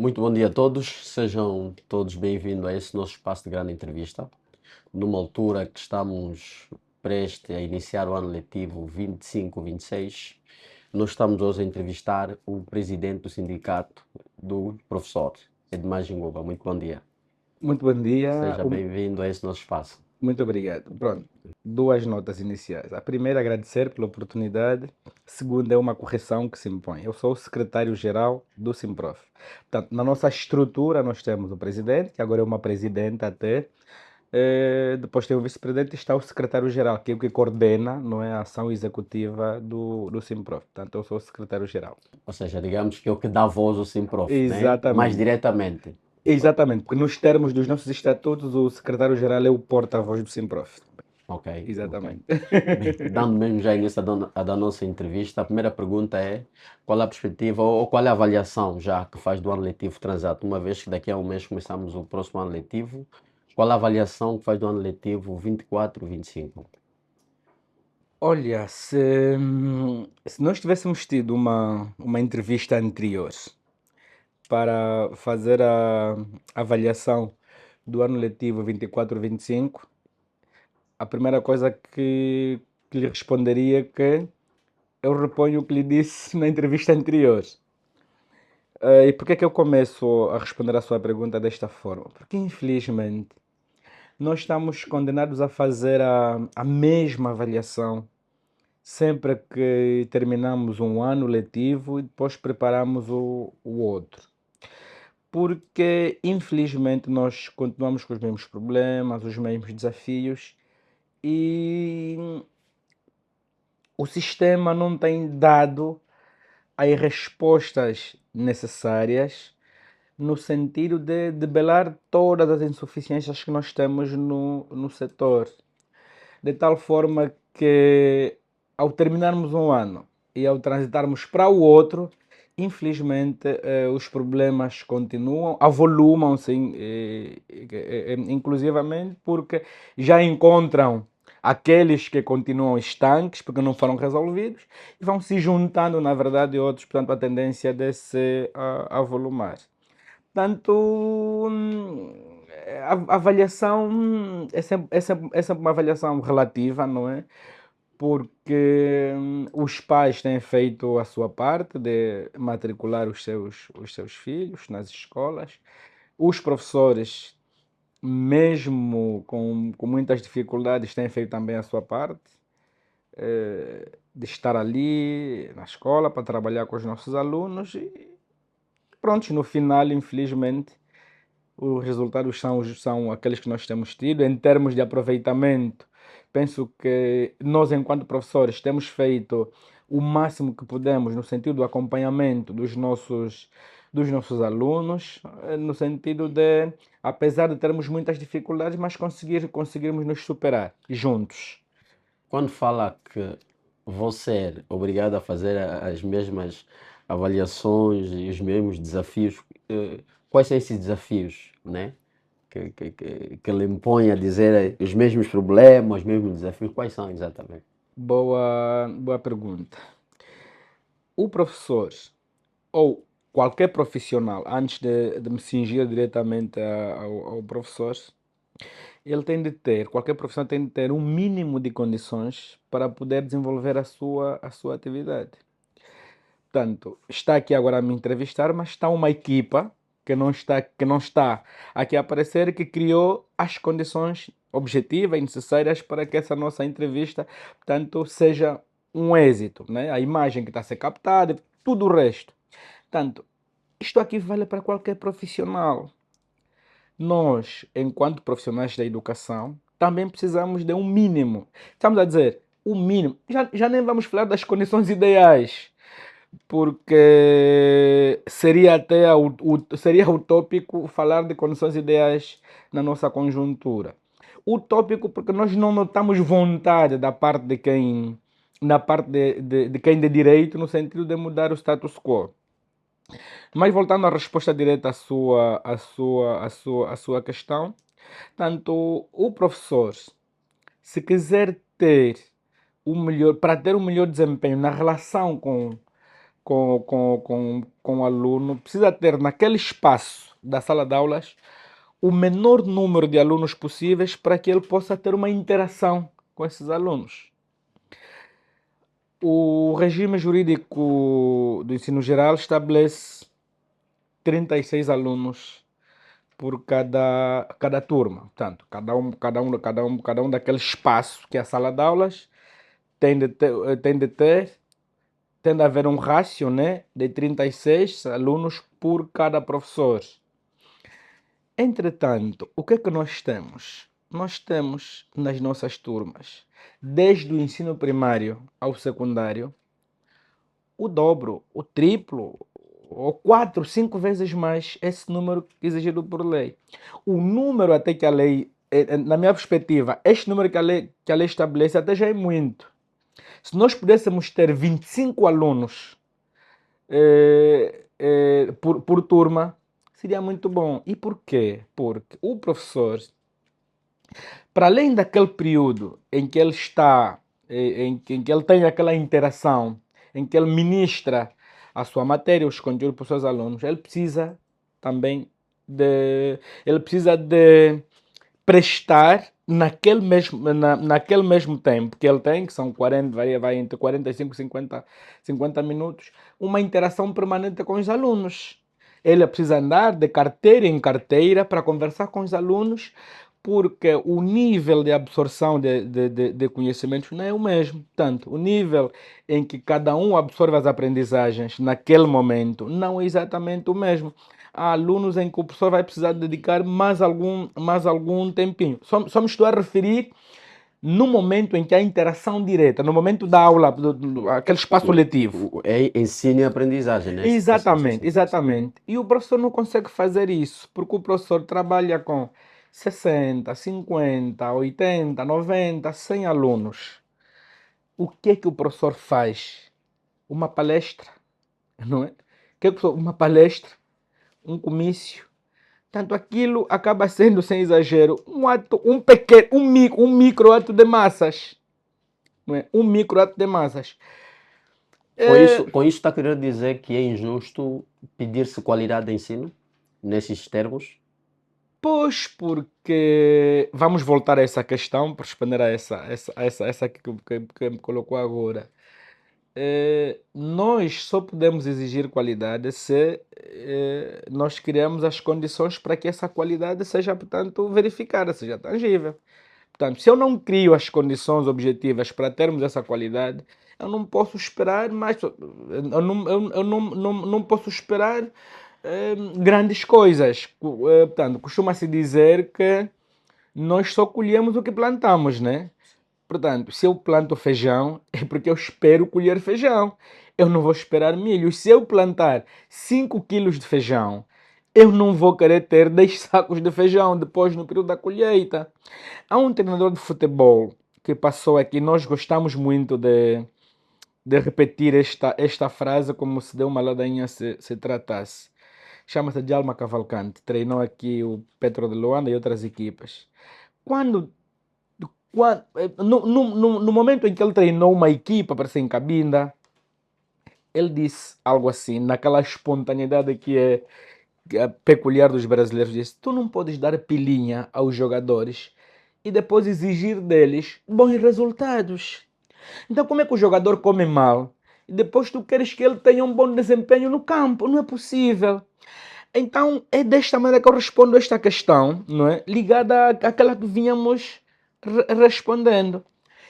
Muito bom dia a todos, sejam todos bem-vindos a esse nosso espaço de grande entrevista. Numa altura que estamos prestes a iniciar o ano letivo 25-26, nós estamos hoje a entrevistar o presidente do sindicato do professor, Edmar Gingoba. Muito bom dia, Muito bom dia, seja bem-vindo a esse nosso espaço. muito obrigado. Pronto, duas notas iniciais. A primeira, agradecer pela oportunidade. A segunda é uma correção que se impõe. Eu sou o secretário-geral do Simprof. Portanto, na nossa estrutura, nós temos o presidente, que agora é uma presidenta até. Depois tem o vice-presidente e está o secretário-geral, que é o que coordena, não é, a ação executiva do Simprof. Portanto, eu sou o secretário-geral. Ou seja, digamos que é o que dá voz ao Simprof, né? Mais Exatamente. diretamente. Exatamente, porque nos termos dos nossos estatutos, o secretário-geral é o porta-voz do Simprof. Ok, ok. Exatamente. Bem, dando mesmo já início da nossa entrevista, a primeira pergunta é qual é a perspectiva ou qual é a avaliação já que faz do ano letivo transato, uma vez que daqui a um mês começamos o próximo ano letivo, qual é a avaliação que faz do ano letivo 24-25? Olha, se nós tivéssemos tido uma entrevista anterior para fazer a avaliação do ano letivo 24-25, a primeira coisa que lhe responderia é que eu reponho o que lhe disse na entrevista anterior. E por que é que eu começo a responder a sua pergunta desta forma? Porque, infelizmente, nós estamos condenados a fazer a mesma avaliação sempre que terminamos um ano letivo e depois preparamos o outro. Porque, infelizmente, nós continuamos com os mesmos problemas, os mesmos desafios e o sistema não tem dado as respostas necessárias no sentido de debelar todas as insuficiências que nós temos no setor. De tal forma que, ao terminarmos um ano e ao transitarmos para o outro, infelizmente, os problemas continuam, avolumam-se, inclusivamente porque já encontram aqueles que continuam estanques, porque não foram resolvidos, e vão se juntando, na verdade, outros, portanto, a tendência de se avolumar. Portanto, a avaliação é sempre uma avaliação relativa, não é? Porque os pais têm feito a sua parte de matricular os seus filhos nas escolas. Os professores, mesmo com muitas dificuldades, têm feito também a sua parte de estar ali na escola para trabalhar com os nossos alunos e pronto, no final, infelizmente, os resultados são aqueles que nós temos tido. Em termos de aproveitamento, penso que nós, enquanto professores, temos feito o máximo que podemos no sentido do acompanhamento dos nossos alunos, no sentido de, apesar de termos muitas dificuldades, mas conseguirmos nos superar juntos. Quando fala que vou ser obrigado a fazer as mesmas avaliações e os mesmos desafios, quais são esses desafios, né? Que lhe impõe a dizer os mesmos problemas, os mesmos desafios, quais são exatamente? Boa pergunta. O professor, ou qualquer profissional, antes de me cingir diretamente ao professor, qualquer profissional tem de ter um mínimo de condições para poder desenvolver a sua atividade. Portanto, está aqui agora a me entrevistar, mas está uma equipa que não está aqui a aparecer e que criou as condições objetivas e necessárias para que essa nossa entrevista, portanto, seja um êxito, né? A imagem que está a ser captada, tudo o resto. Portanto, isto aqui vale para qualquer profissional. Nós, enquanto profissionais da educação, também precisamos de um mínimo. Estamos a dizer, o mínimo. Já nem vamos falar das condições ideais, porque seria utópico falar de condições ideais na nossa conjuntura. Utópico porque nós não notamos vontade da parte de quem, na parte de quem de direito, no sentido de mudar o status quo. Mas voltando à resposta direta à sua questão, tanto o professor, se quiser ter para ter um melhor desempenho na relação com o aluno, precisa ter naquele espaço da sala de aulas o menor número de alunos possíveis para que ele possa ter uma interação com esses alunos. O regime jurídico do ensino geral estabelece 36 alunos por cada turma. Portanto, cada um daquele espaço que é a sala de aulas tem de haver um rácio, né, de 36 alunos por cada professor. Entretanto, o que é que nós temos? Nós temos nas nossas turmas, desde o ensino primário ao secundário, o dobro, o triplo, ou 4, 5 vezes mais esse número exigido por lei. O número até que a lei, na minha perspectiva, este número que a lei estabelece até já é muito. Se nós pudéssemos ter 25 alunos por turma, seria muito bom. E por quê? Porque o professor, para além daquele período em que ele está, em que ele tem aquela interação, em que ele ministra a sua matéria, os conteúdos para os seus alunos, ele precisa também de prestar naquele mesmo tempo que ele tem, que são 40, vai entre 45 e 50 minutos, uma interação permanente com os alunos. Ele precisa andar de carteira em carteira para conversar com os alunos, porque o nível de absorção de conhecimentos não é o mesmo. Portanto, o nível em que cada um absorve as aprendizagens naquele momento não é exatamente o mesmo. Há alunos em que o professor vai precisar dedicar mais algum tempinho. Só me estou a referir no momento em que há interação direta, no momento da aula, aquele espaço letivo. É ensino e aprendizagem, né? Sim, Exatamente, sim. exatamente. E o professor não consegue fazer isso, porque o professor trabalha com 60, 50, 80, 90, 100 alunos. O que é que o professor faz? Uma palestra, não é? O que é que uma palestra, um comício. Tanto aquilo acaba sendo, sem exagero, um ato, um pequeno, um micro ato de massas. Não é? Um micro ato de massas. Com isso está querendo dizer que é injusto pedir-se qualidade de ensino, nesses termos? Pois, porque vamos voltar a essa questão, para responder a essa que me colocou agora. Nós só podemos exigir qualidade se nós criamos as condições para que essa qualidade seja, portanto, verificada, seja tangível. Portanto, se eu não crio as condições objetivas para termos essa qualidade, eu não posso esperar mais, eu não posso esperar grandes coisas. Portanto, costuma-se dizer que nós só colhemos o que plantamos, né? Portanto, se eu planto feijão, é porque eu espero colher feijão. Eu não vou esperar milho. Se eu plantar 5 quilos de feijão, eu não vou querer ter 10 sacos de feijão depois no período da colheita. Há um treinador de futebol que passou aqui, nós gostamos muito de repetir esta frase como se de uma ladainha se tratasse. Chama-se Djalma Cavalcante, treinou aqui o Petro de Luanda e outras equipas. Quando no momento em que ele treinou uma equipa para ser em Cabinda, ele disse algo assim, naquela espontaneidade que é peculiar dos brasileiros, disse: tu não podes dar pilinha aos jogadores e depois exigir deles bons resultados. Então como é que o jogador come mal e depois tu queres que ele tenha um bom desempenho no campo? Não é possível. Então é desta maneira que eu respondo esta questão, não é? Ligada àquela que vínhamos respondendo.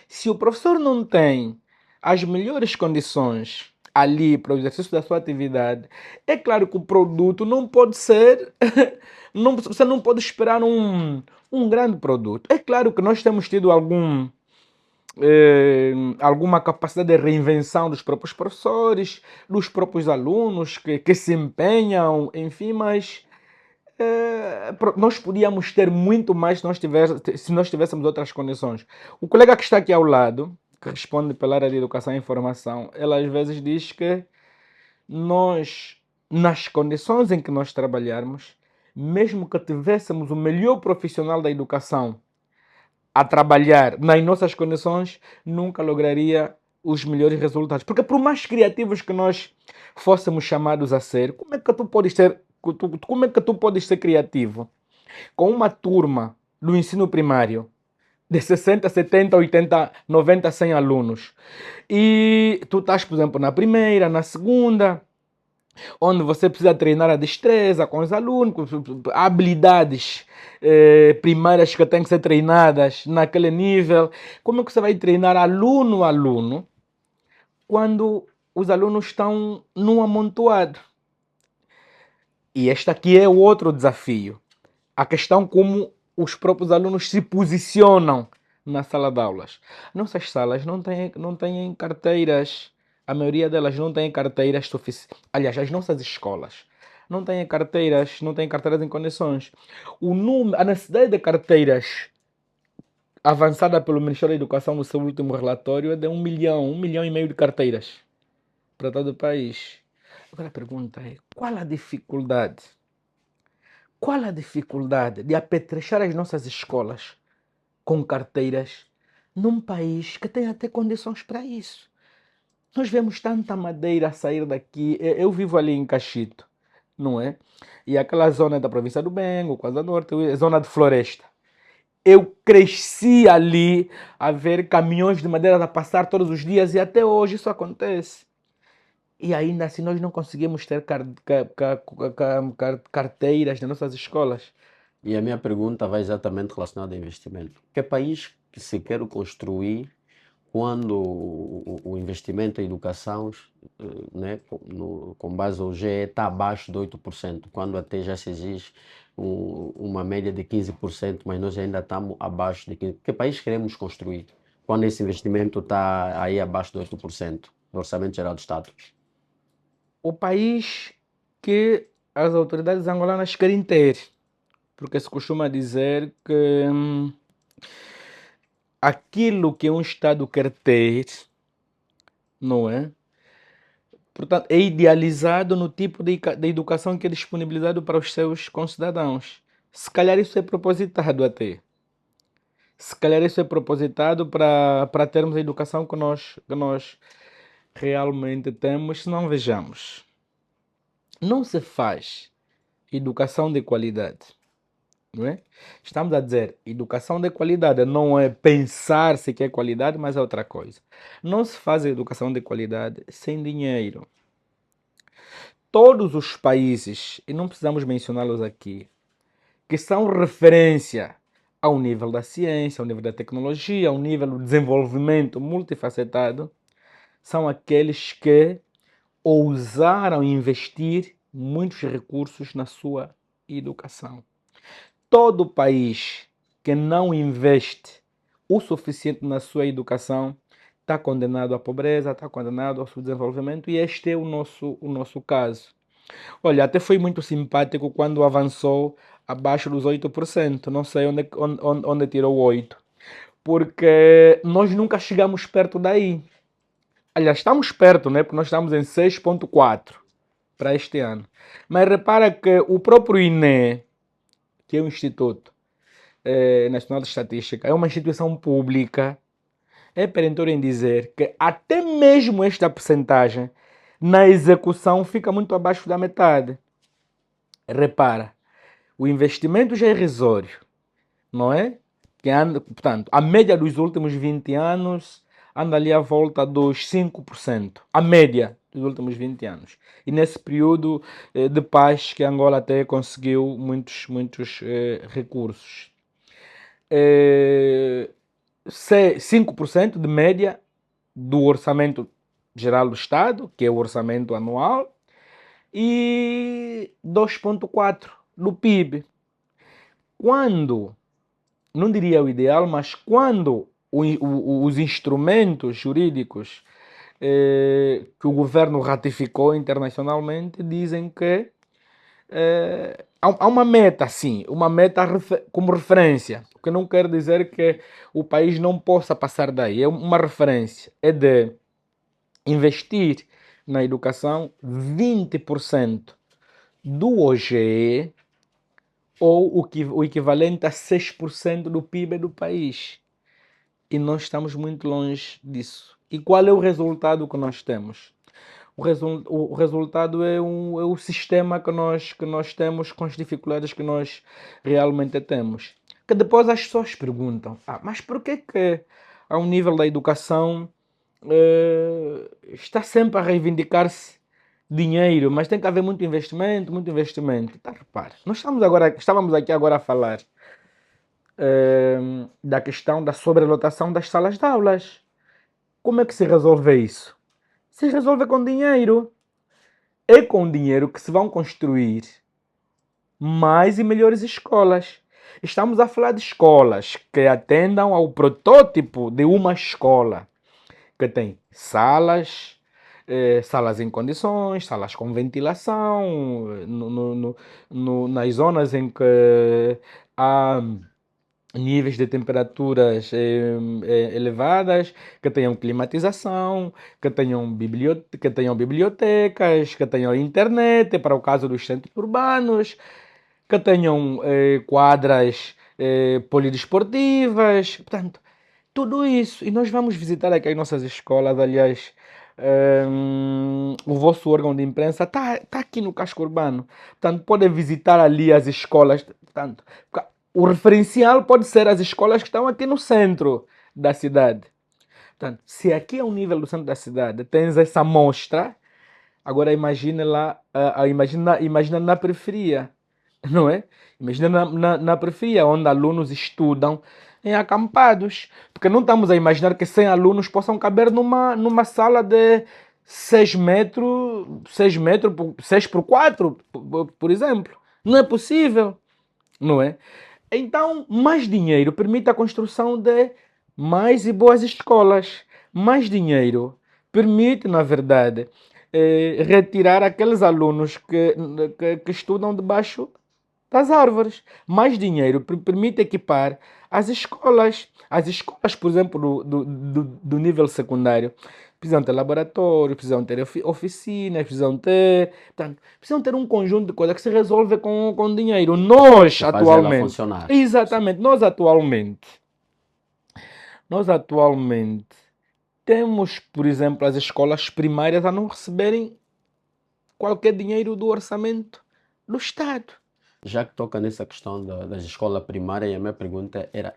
Se o professor não tem as melhores condições ali para o exercício da sua atividade, é claro que o produto não pode ser. Você não pode esperar um grande produto. É claro que nós temos tido alguma capacidade de reinvenção dos próprios professores, dos próprios alunos que se empenham, enfim, mas nós podíamos ter muito mais se nós tivéssemos outras condições. O colega que está aqui ao lado, que responde pela área de educação e informação, ele às vezes diz que nós, nas condições em que nós trabalharmos, mesmo que tivéssemos o melhor profissional da educação a trabalhar nas nossas condições, nunca lograria os melhores resultados. Porque por mais criativos que nós fôssemos chamados a ser, como é que tu podes ser criativo com uma turma do ensino primário de 60, 70, 80, 90, 100 alunos e tu estás, por exemplo, na primeira, na segunda, onde você precisa treinar a destreza com os alunos, habilidades primárias que têm que ser treinadas naquele nível. Como é que você vai treinar aluno a aluno quando os alunos estão num amontoado? E este aqui é o outro desafio. A questão como os próprios alunos se posicionam na sala de aulas. Nossas salas não têm carteiras, a maioria delas não tem carteiras suficientes. Aliás, as nossas escolas não têm carteiras em condições. A necessidade de carteiras avançada pelo Ministério da Educação no seu último relatório é de 1,5 milhão de carteiras para todo o país. Agora a pergunta é, qual a dificuldade? Qual a dificuldade de apetrechar as nossas escolas com carteiras num país que tem até condições para isso? Nós vemos tanta madeira a sair daqui. Eu vivo ali em Cachito, não é? E aquela zona da província do Bengo, Quase Norte, zona de floresta. Eu cresci ali a ver caminhões de madeira a passar todos os dias e até hoje isso acontece. E ainda assim nós não conseguimos ter carteiras nas nossas escolas. E a minha pergunta vai exatamente relacionada a investimento. Que país que se quer construir quando o investimento em educação, né, com base ao GE, está abaixo de 8%, quando até já se exige uma média de 15%, mas nós ainda estamos abaixo de 15%. Que país queremos construir quando esse investimento está aí abaixo de 8% do Orçamento Geral do Estado? O país que as autoridades angolanas querem ter, porque se costuma dizer que aquilo que um Estado quer ter, não é? Portanto, é idealizado no tipo de educação que é disponibilizado para os seus concidadãos. Se calhar isso é propositado até. Se calhar isso é propositado para termos a educação que nós realmente temos, se não vejamos. Não se faz educação de qualidade. Não é? Estamos a dizer, educação de qualidade não é pensar se quer qualidade, mas é outra coisa. Não se faz educação de qualidade sem dinheiro. Todos os países, e não precisamos mencioná-los aqui, que são referência ao nível da ciência, ao nível da tecnologia, ao nível do desenvolvimento multifacetado, são aqueles que ousaram investir muitos recursos na sua educação. Todo país que não investe o suficiente na sua educação está condenado à pobreza, está condenado ao subdesenvolvimento, e este é o nosso caso. Olha, até foi muito simpático quando avançou abaixo dos 8%. Não sei onde tirou 8%, porque nós nunca chegamos perto daí. Aliás, estamos perto, né? Porque nós estamos em 6,4% para este ano. Mas repara que o próprio INE, que é o Instituto Nacional de Estatística, é uma instituição pública, é perentório em dizer que até mesmo esta percentagem na execução fica muito abaixo da metade. Repara, o investimento já é irrisório, não é? Portanto, a média dos últimos 20 anos anda ali à volta dos 5%. A média dos últimos 20 anos. E nesse período de paz que Angola até conseguiu muitos recursos. 5% de média do orçamento geral do Estado, que é o orçamento anual, e 2,4% do PIB. Quando, não diria o ideal, mas quando os instrumentos jurídicos que o governo ratificou internacionalmente dizem que há uma meta, sim, uma meta como referência, o que não quer dizer que o país não possa passar daí, é uma referência, é de investir na educação 20% do OGE, ou o equivalente a 6% do PIB do país. E nós estamos muito longe disso. E qual é o resultado que nós temos? o resultado é o sistema que nós temos com as dificuldades que nós realmente temos. Que depois as pessoas perguntam, mas por que ao nível da educação está sempre a reivindicar-se dinheiro, mas tem que haver muito investimento, muito investimento. Tá, repare, estávamos aqui agora a falar da questão da sobrelotação das salas de aulas. Como é que se resolve isso? Se resolve com dinheiro. É com dinheiro que se vão construir mais e melhores escolas. Estamos a falar de escolas que atendam ao protótipo de uma escola, que tem salas em condições, salas com ventilação, nas zonas em que há níveis de temperaturas elevadas, que tenham climatização, que tenham bibliotecas, que tenham internet, para o caso dos centros urbanos, que tenham quadras polidesportivas, portanto, tudo isso. E nós vamos visitar aqui as nossas escolas, aliás, o vosso órgão de imprensa está aqui no casco urbano, portanto, podem visitar ali as escolas, portanto, o referencial pode ser as escolas que estão aqui no centro da cidade. Portanto, se aqui ao nível do centro da cidade tens essa amostra, agora imagina lá, imagina na periferia, não é? Imagina na periferia, onde alunos estudam em acampados. Porque não estamos a imaginar que 100 alunos possam caber numa sala de 6 metros, 6 por 4, por exemplo. Não é possível, não é? Então, mais dinheiro permite a construção de mais e boas escolas. Mais dinheiro permite, na verdade, retirar aqueles alunos que estudam debaixo das árvores. Mais dinheiro permite equipar as escolas. As escolas, por exemplo, do nível secundário, precisam ter laboratório, precisam ter oficinas, precisam ter um conjunto de coisas que se resolve com dinheiro. Que faz ela funcionar. Exatamente, nós atualmente temos, por exemplo, as escolas primárias a não receberem qualquer dinheiro do orçamento do Estado. Já que toca nessa questão das escolas primárias, a minha pergunta era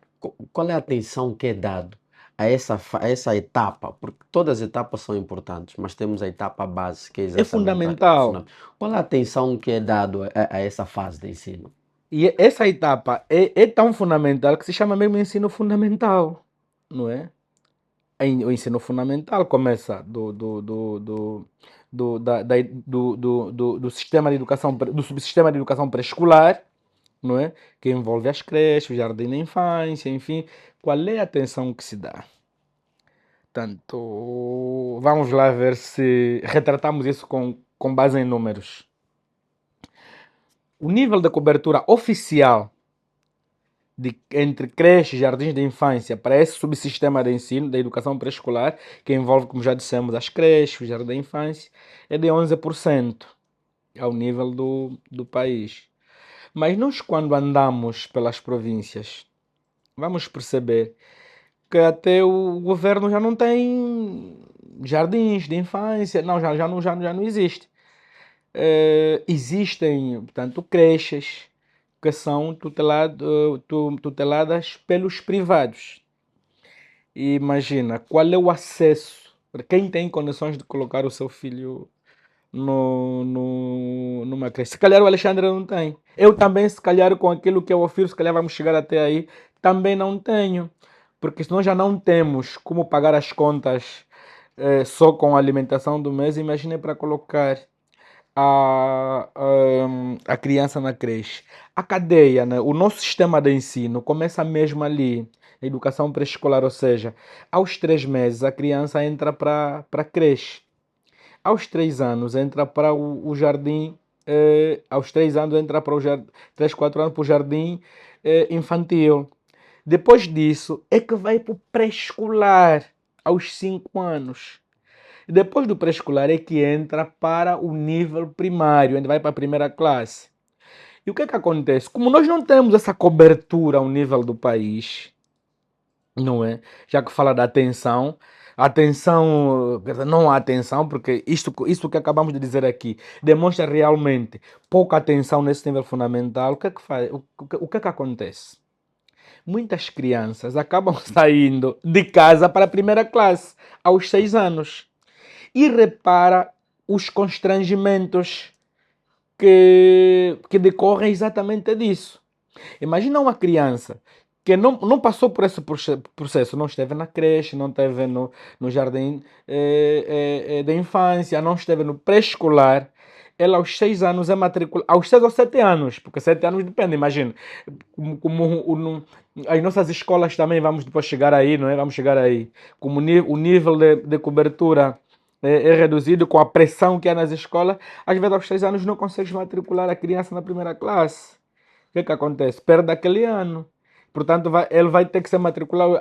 qual é a atenção que é dado a essa etapa? Porque todas as etapas são importantes, mas temos a etapa base, que é É exatamente fundamental. qual é a atenção que é dado a essa fase de ensino? E essa etapa é tão fundamental que se chama mesmo ensino fundamental, não é? O ensino fundamental começa do sistema de educação, do subsistema de educação pré-escolar, não é? Que envolve as creches, o jardim da infância, enfim. Qual é a atenção que se dá? Portanto, vamos lá ver se retratamos isso com base em números. O nível de cobertura oficial entre creches e jardins de infância para esse subsistema de ensino, da educação pré-escolar, que envolve, como já dissemos, as creches, o jardim da infância, é de 11% ao nível do país. Mas nós, quando andamos pelas províncias, vamos perceber que até o governo já não tem jardins de infância, não, já não existe. Existem, portanto, creches que são tuteladas pelos privados. E imagina, qual é o acesso para quem tem condições de colocar o seu filho numa creche? Se calhar o Alexandre não tem. Eu também, se calhar, com aquilo que eu ofereço, se calhar vamos chegar até aí, também não tenho. Porque se nós já não temos como pagar as contas só com a alimentação do mês, imagine para colocar a criança na creche. A cadeia, né? O nosso sistema de ensino começa mesmo ali, na educação pré-escolar, ou seja, aos 3 meses a criança entra para a creche. Aos 3 anos entra para o jardim, aos 3 anos entra para o jardim, 3, 4 anos para o jardim infantil. Depois disso é que vai para o pré-escolar, aos 5 anos. Depois do pré-escolar é que entra para o nível primário, onde vai para a primeira classe. E o que é que acontece? Como nós não temos essa cobertura ao nível do país, não é? Já que fala da atenção, Atenção, quer dizer, não há atenção, porque isso que acabamos de dizer aqui demonstra realmente pouca atenção nesse nível fundamental. O que é que faz? O que é que acontece? Muitas crianças acabam saindo de casa para a primeira classe aos 6 anos. E repara os constrangimentos que decorrem exatamente disso. Imagina uma criança que não passou por esse processo, não esteve na creche, não esteve no jardim da infância, não esteve no pré-escolar. Ela aos 6 anos é matriculada, aos 6 ou 7 anos, porque 7 anos depende, imagina. As nossas escolas também, vamos depois chegar aí, não é? Vamos chegar aí. Como o nível de cobertura é reduzido com a pressão que há nas escolas, às vezes aos 6 anos não consegues matricular a criança na primeira classe. O que é que acontece? Perde aquele ano. Portanto, ele vai ter que ser matriculado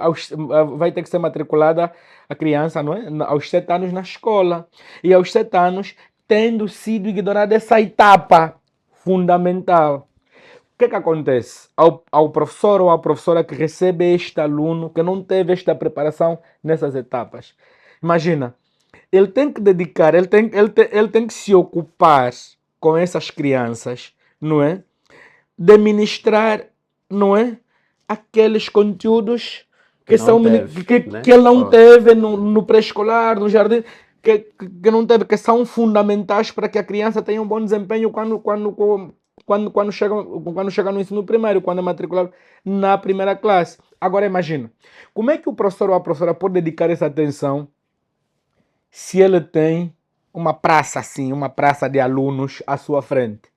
vai ter que ser matriculada a criança, não é? Aos 7 anos na escola. E aos 7 anos, tendo sido ignorada essa etapa fundamental. O que é que acontece? Ao professor ou à professora que recebe este aluno que não teve esta preparação nessas etapas. Imagina, ele tem que dedicar, ele tem que se ocupar com essas crianças, não é? De ministrar, não é? Aqueles conteúdos Que que, não são, teve, que né? ele não teve no pré-escolar, no jardim, que não teve, que são fundamentais para que a criança tenha um bom desempenho quando chega no ensino primário, quando é matriculado na primeira classe. Agora imagina, como é que o professor ou a professora pode dedicar essa atenção se ele tem uma praça assim, uma praça de alunos à sua frente,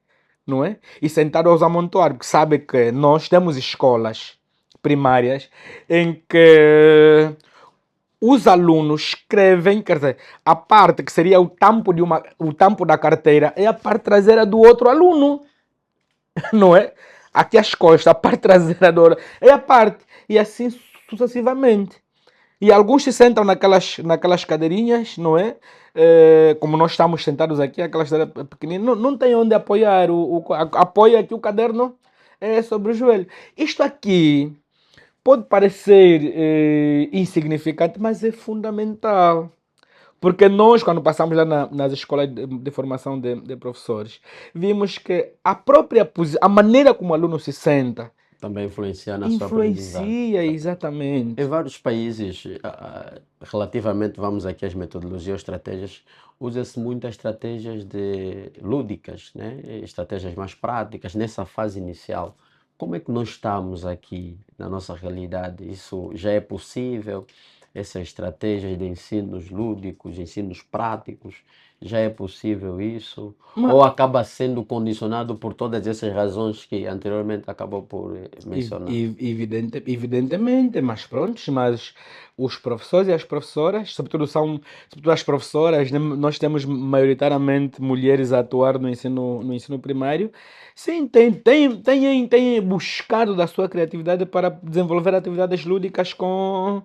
não é? E sentado aos amontoar, porque sabe que nós temos escolas primárias em que os alunos escrevem, quer dizer, a parte que seria o tampo da carteira é a parte traseira do outro aluno, não é? Aqui as costas, a parte traseira do outro é a parte, e assim sucessivamente. E alguns se sentam naquelas cadeirinhas, não é? Como nós estamos sentados aqui, aquelas cadeiras pequeninas, não tem onde apoiar. Apoia aqui o caderno sobre o joelho. Isto aqui pode parecer insignificante, mas é fundamental. Porque nós, quando passamos lá nas escolas de formação de professores, vimos que a maneira como o aluno se senta Também influenciar na sua aprendizagem. influencia Em exatamente. vários países, relativamente, vamos aqui às metodologias, estratégias, usa-se muitas estratégias lúdicas, né? Estratégias mais práticas nessa fase inicial. Como é que nós estamos aqui na nossa realidade? Isso já é possível? Essas estratégias de ensinos lúdicos, ensinos práticos, já é possível isso? Mas, Ou acaba sendo condicionado por todas essas razões que anteriormente acabou por mencionar? Evidentemente, mas pronto, mas os professores e as professoras, sobretudo as professoras, né, nós temos maioritariamente mulheres a atuar no ensino primário, sim, têm buscado da sua criatividade para desenvolver atividades lúdicas com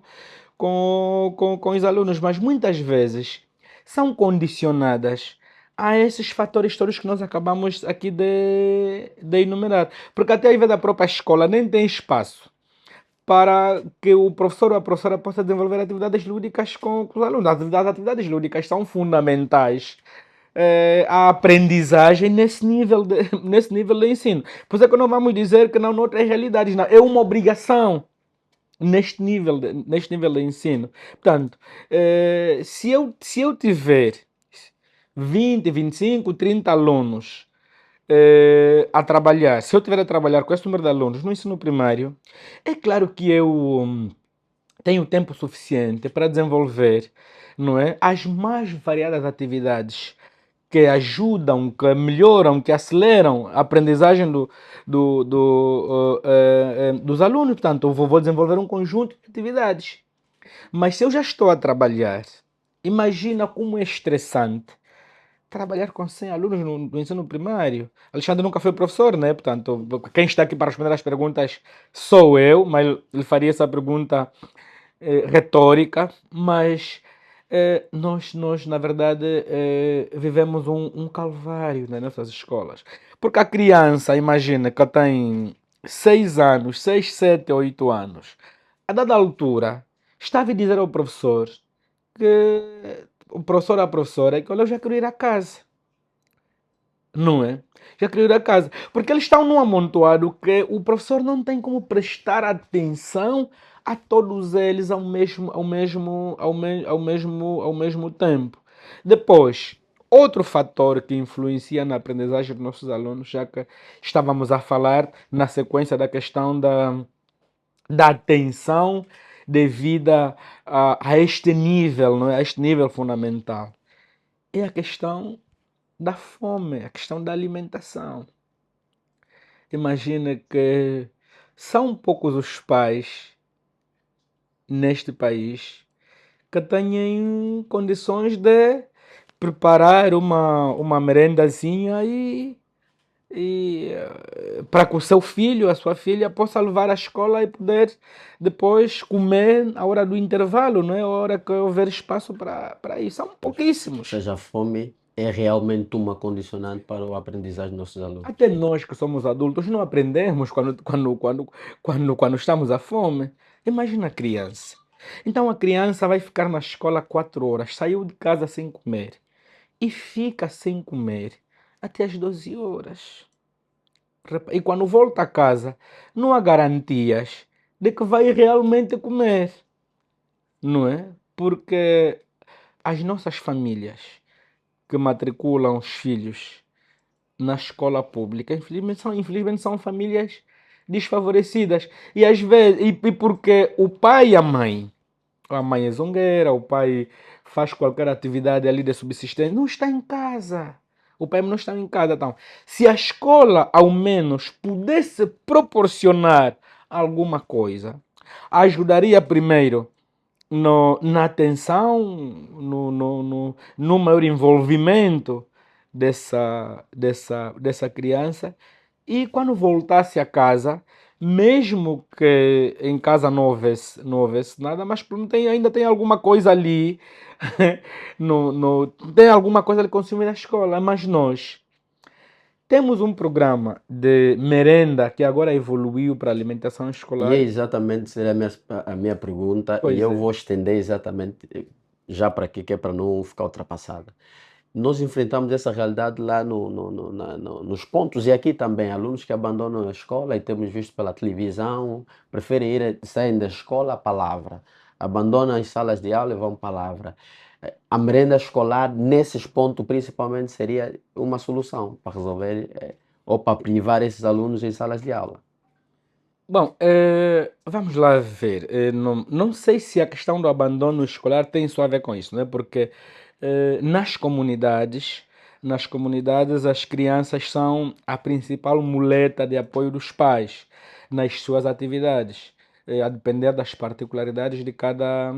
os alunos, mas muitas vezes são condicionadas a esses fatores todos que nós acabamos aqui de enumerar. Porque até aí da própria escola nem tem espaço para que o professor ou a professora possa desenvolver atividades lúdicas com os alunos. As atividades lúdicas são fundamentais à aprendizagem nesse nível de ensino. Por isso é que não vamos dizer que não noutras realidades, não. É uma obrigação neste nível de ensino. Portanto, se eu tiver 20, 25, 30 alunos a trabalhar, se eu tiver a trabalhar com esse número de alunos no ensino primário, é claro que eu tenho tempo suficiente para desenvolver, não é, as mais variadas atividades que ajudam, que melhoram, que aceleram a aprendizagem dos alunos. Portanto, eu vou desenvolver um conjunto de atividades. Mas se eu já estou a trabalhar, imagina como é estressante trabalhar com 100 alunos no ensino primário. Alexandre nunca foi professor, né? Portanto, quem está aqui para responder as perguntas sou eu, mas ele faria essa pergunta retórica, mas nós, na verdade, vivemos um calvário nas nossas escolas. Porque a criança, imagina, que tem 6 anos, 6, 7, 8 anos, a dada altura, estava a dizer ao professor que o professor ou a professora é que olha, eu já quero ir a casa. Não é? Já quero ir a casa. Porque eles estão num amontoado que o professor não tem como prestar atenção a todos eles ao mesmo tempo. Depois, outro fator que influencia na aprendizagem dos nossos alunos, já que estávamos a falar na sequência da questão da atenção devida a este nível, não é? A este nível fundamental, é a questão da fome, a questão da alimentação. Imagina que são poucos os pais neste país que têm condições de preparar uma merendazinha para que o seu filho, a sua filha, possa levar à escola e poder depois comer a hora do intervalo, não é? A hora que houver espaço para isso. São Ou pouquíssimos. seja, a fome é realmente uma condicionante para a aprendizagem dos nossos alunos. Até nós que somos adultos não aprendemos quando estamos à fome. Imagina a criança. Então a criança vai ficar na escola 4 horas, saiu de casa sem comer e fica sem comer até as 12 horas. E quando volta a casa, não há garantias de que vai realmente comer, não é? Porque as nossas famílias que matriculam os filhos na escola pública, infelizmente são famílias desfavorecidas. E às vezes, e porque o pai e a mãe é zongueira, o pai faz qualquer atividade ali de subsistência, não está em casa. O pai não está em casa. Então, se a escola ao menos pudesse proporcionar alguma coisa, ajudaria primeiro na atenção, no maior envolvimento dessa criança. E quando voltasse a casa, mesmo que em casa não houvesse nada, mas ainda tem alguma coisa ali, tem alguma coisa ali consumir na escola. Mas nós temos um programa de merenda que agora evoluiu para alimentação E escolar. é exatamente seria a minha pergunta, e Pois eu é. vou estender exatamente já para aqui, que é para não ficar ultrapassada. Nós enfrentamos essa realidade lá nos pontos e aqui também, alunos que abandonam a escola e temos visto pela televisão, preferem saem da escola a palavra, abandonam as salas de aula e vão palavra. A merenda escolar, nesses pontos principalmente, seria uma solução para resolver ou para privar esses alunos em salas de aula. Bom, vamos lá ver. Não sei se a questão do abandono escolar tem só a ver com isso, né? Porque nas comunidades as crianças são a principal muleta de apoio dos pais nas suas atividades, a depender das particularidades de cada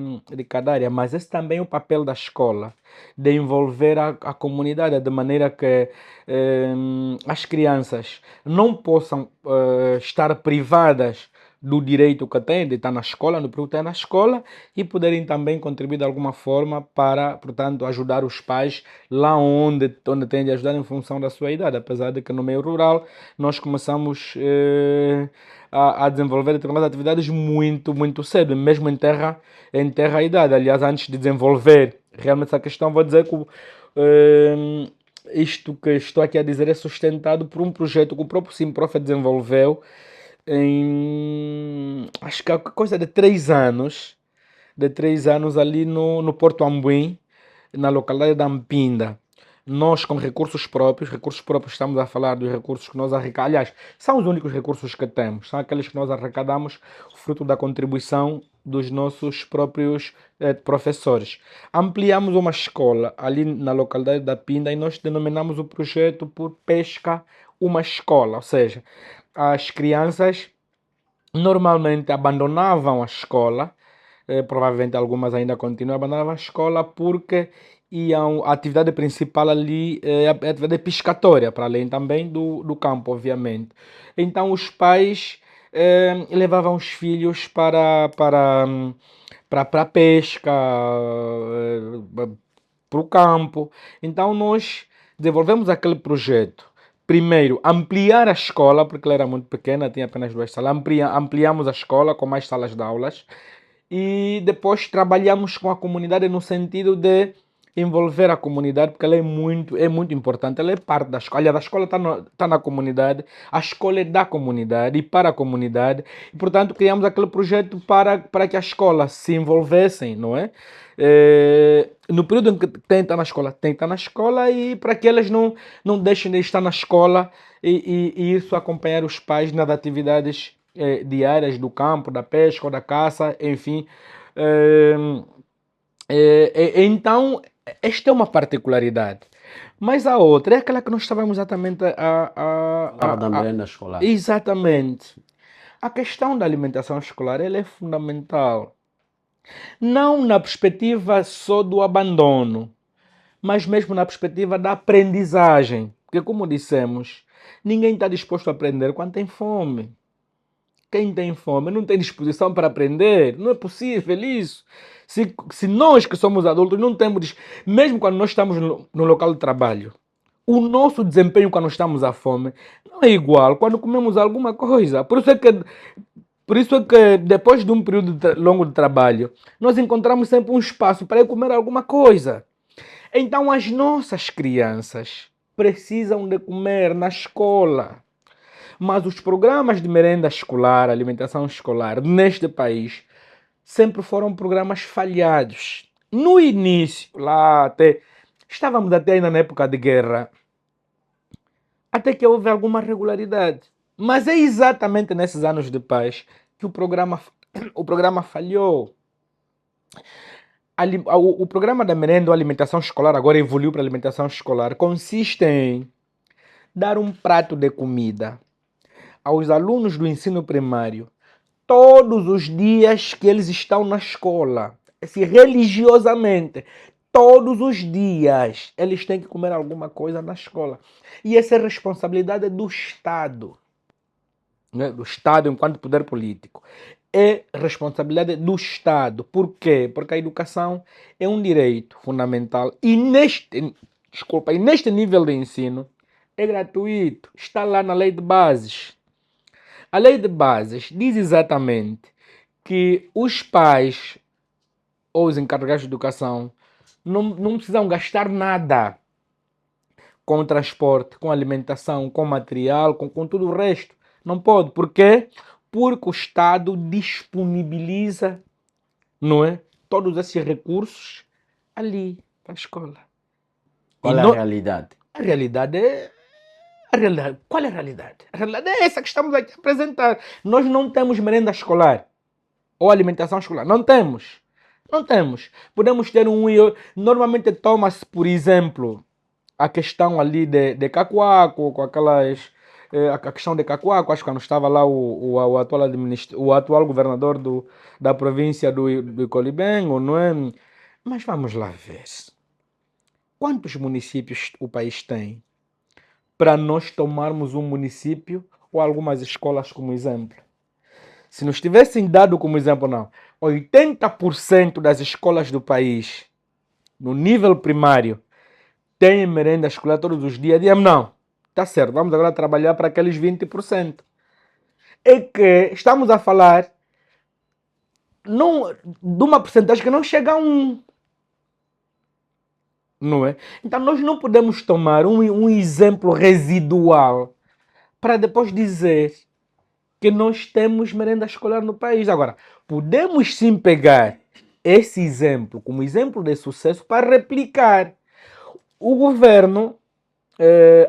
área. Mas esse também é o papel da escola, de envolver a comunidade, de maneira que as crianças não possam estar privadas do direito que têm de estar na escola, no período que têm na escola, e poderem também contribuir de alguma forma para, portanto, ajudar os pais lá onde têm de ajudar em função da sua idade. Apesar de que no meio rural nós começamos a desenvolver determinadas atividades muito, muito cedo, mesmo em terra idade. Aliás, antes de desenvolver realmente essa questão, vou dizer que isto que estou aqui a dizer é sustentado por um projeto que o próprio Simprof desenvolveu acho que é coisa de três anos ali no Porto Ambuim, na localidade da Ampinda. Nós, com recursos próprios, estamos a falar dos recursos que nós arrecadamos. Aliás, são os únicos recursos que temos, são aqueles que nós arrecadamos, fruto da contribuição dos nossos próprios professores. Ampliamos uma escola ali na localidade da Pinda e nós denominamos o projeto por Pesca uma Escola, ou seja, as crianças normalmente abandonavam a escola, provavelmente algumas ainda continuam, abandonavam a escola porque a atividade principal ali é a atividade pescatória, para além também do campo, obviamente. Então os pais levavam os filhos para a pesca, para o campo. Então nós desenvolvemos aquele projeto. Primeiro, ampliar a escola, porque ela era muito pequena, tinha apenas 2 salas. Ampliamos a escola com mais salas de aulas e depois trabalhamos com a comunidade no sentido de envolver a comunidade, porque ela é muito importante, ela é parte da escola. Aliás, a escola está na comunidade, a escola é da comunidade e para a comunidade, e portanto criamos aquele projeto para que a escola se envolvessem, não é? No período em que tem que estar na escola e para que elas não deixem de estar na escola e isso acompanhar os pais nas atividades diárias do campo, da pesca ou da caça, enfim. Então, esta é uma particularidade. Mas a outra é aquela que nós estávamos exatamente Falava da merenda escolar. Exatamente. A questão da alimentação escolar ela é fundamental. Não na perspectiva só do abandono, mas mesmo na perspectiva da aprendizagem. Porque, como dissemos, ninguém está disposto a aprender quando tem fome. Quem tem fome não tem disposição para aprender. Não é possível isso. Se nós que somos adultos não temos, mesmo quando nós estamos no local de trabalho, o nosso desempenho quando estamos à fome não é igual quando comemos alguma coisa. Por isso é que depois de um período longo de trabalho, nós encontramos sempre um espaço para ir comer alguma coisa. Então as nossas crianças precisam de comer na escola. Mas os programas de merenda escolar, alimentação escolar, neste país, sempre foram programas falhados. No início, estávamos até ainda na época de guerra, até que houve alguma regularidade. Mas é exatamente nesses anos de paz que o programa falhou. O programa da merenda ou alimentação escolar, agora evoluiu para alimentação escolar, consiste em dar um prato de comida aos alunos do ensino primário todos os dias que eles estão na escola, assim, religiosamente, todos os dias eles têm que comer alguma coisa na escola. E essa é responsabilidade do Estado, né? Do Estado enquanto poder político. É responsabilidade do Estado. Por quê? Porque a educação é um direito fundamental e neste nível de ensino é gratuito, está lá na lei de bases. A lei de bases diz exatamente que os pais ou os encarregados de educação não precisam gastar nada com transporte, com alimentação, com material, com tudo o resto. Não pode. Por quê? Porque o Estado disponibiliza, não é, todos esses recursos ali para a escola. Qual é a realidade? A realidade é qual é a realidade? A realidade é essa que estamos aqui a apresentar. Nós não temos merenda escolar ou alimentação escolar. Não temos. Não temos. Podemos ter normalmente toma-se, por exemplo, a questão ali de Cacoaco, com aquelas... A questão de Cacoaco, acho que quando estava lá o atual governador da província do Colibengo, não é? Mas vamos lá ver. Quantos municípios o país tem? Para nós tomarmos um município ou algumas escolas como exemplo. Se nos tivessem dado como exemplo, não, 80% das escolas do país, no nível primário, têm merenda escolar todos os dias, dizemos, não, está certo, vamos agora trabalhar para aqueles 20%. É que estamos a falar de uma porcentagem que não chega a 1%. Não é? Então nós não podemos tomar um exemplo residual para depois dizer que nós temos merenda escolar no país. Agora, podemos sim pegar esse exemplo como exemplo de sucesso para replicar. O governo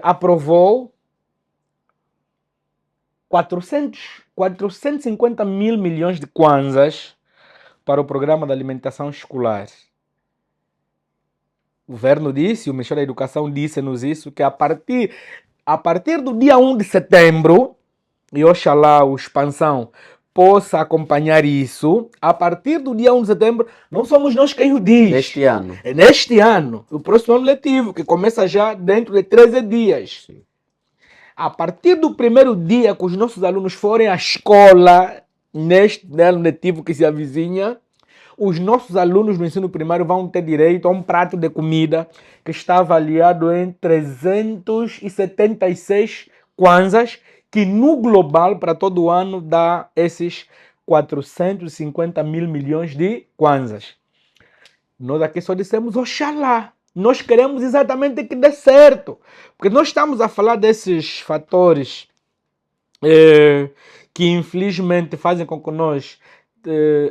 aprovou 450 mil milhões de kwanzas para o programa de alimentação escolar. O governo disse, o Ministério da Educação disse-nos isso, que a partir do dia 1 de setembro, e oxalá o Expansão possa acompanhar isso, a partir do dia 1 de setembro, não somos nós quem o diz. Neste ano. É neste ano, o próximo ano letivo, que começa já dentro de 13 dias. Sim. A partir do primeiro dia que os nossos alunos forem à escola, neste ano letivo que se avizinha, os nossos alunos do ensino primário vão ter direito a um prato de comida que está avaliado em 376 kwanzas, que no global, para todo o ano, dá esses 450 mil milhões de kwanzas. Nós aqui só dissemos Oxalá. Nós queremos exatamente que dê certo. Porque nós estamos a falar desses fatores que infelizmente fazem com que nós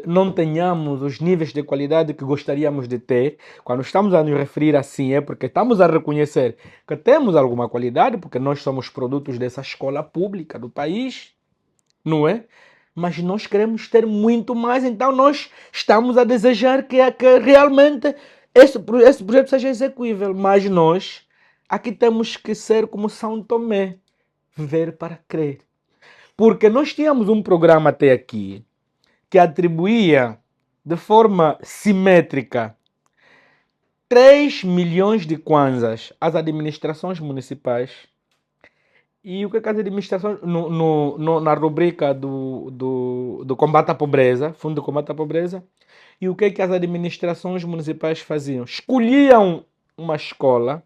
não tenhamos os níveis de qualidade que gostaríamos de ter. Quando estamos a nos referir assim é porque estamos a reconhecer que temos alguma qualidade, porque nós somos produtos dessa escola pública do país, não é? Mas nós queremos ter muito mais, então nós estamos a desejar que realmente esse projeto seja execuível. Mas nós aqui temos que ser como São Tomé, ver para crer. Porque nós tínhamos um programa até aqui que atribuía de forma simétrica 3 milhões de kwanzas às administrações municipais. E o que as administrações, na rubrica do combate à pobreza, Fundo de Combate à Pobreza, e o que as administrações municipais faziam? Escolhiam uma escola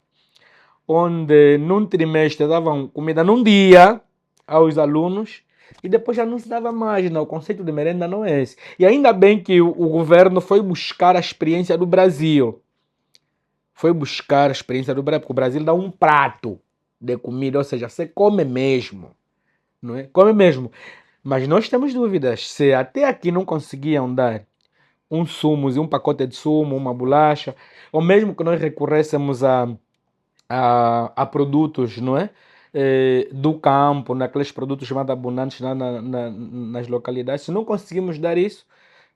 onde num trimestre davam comida num dia aos alunos e depois já não se dava mais. Não, o conceito de merenda não é esse. E ainda bem que o governo foi buscar a experiência do Brasil. Foi buscar a experiência do Brasil, porque o Brasil dá um prato de comida, ou seja, você come mesmo, não é? Come mesmo. Mas nós temos dúvidas se até aqui não conseguiam dar um sumo e um pacote de sumo, uma bolacha, ou mesmo que nós recorrêssemos a produtos, não é? Do campo, naqueles produtos mais abundantes nas localidades. Se não conseguimos dar isso,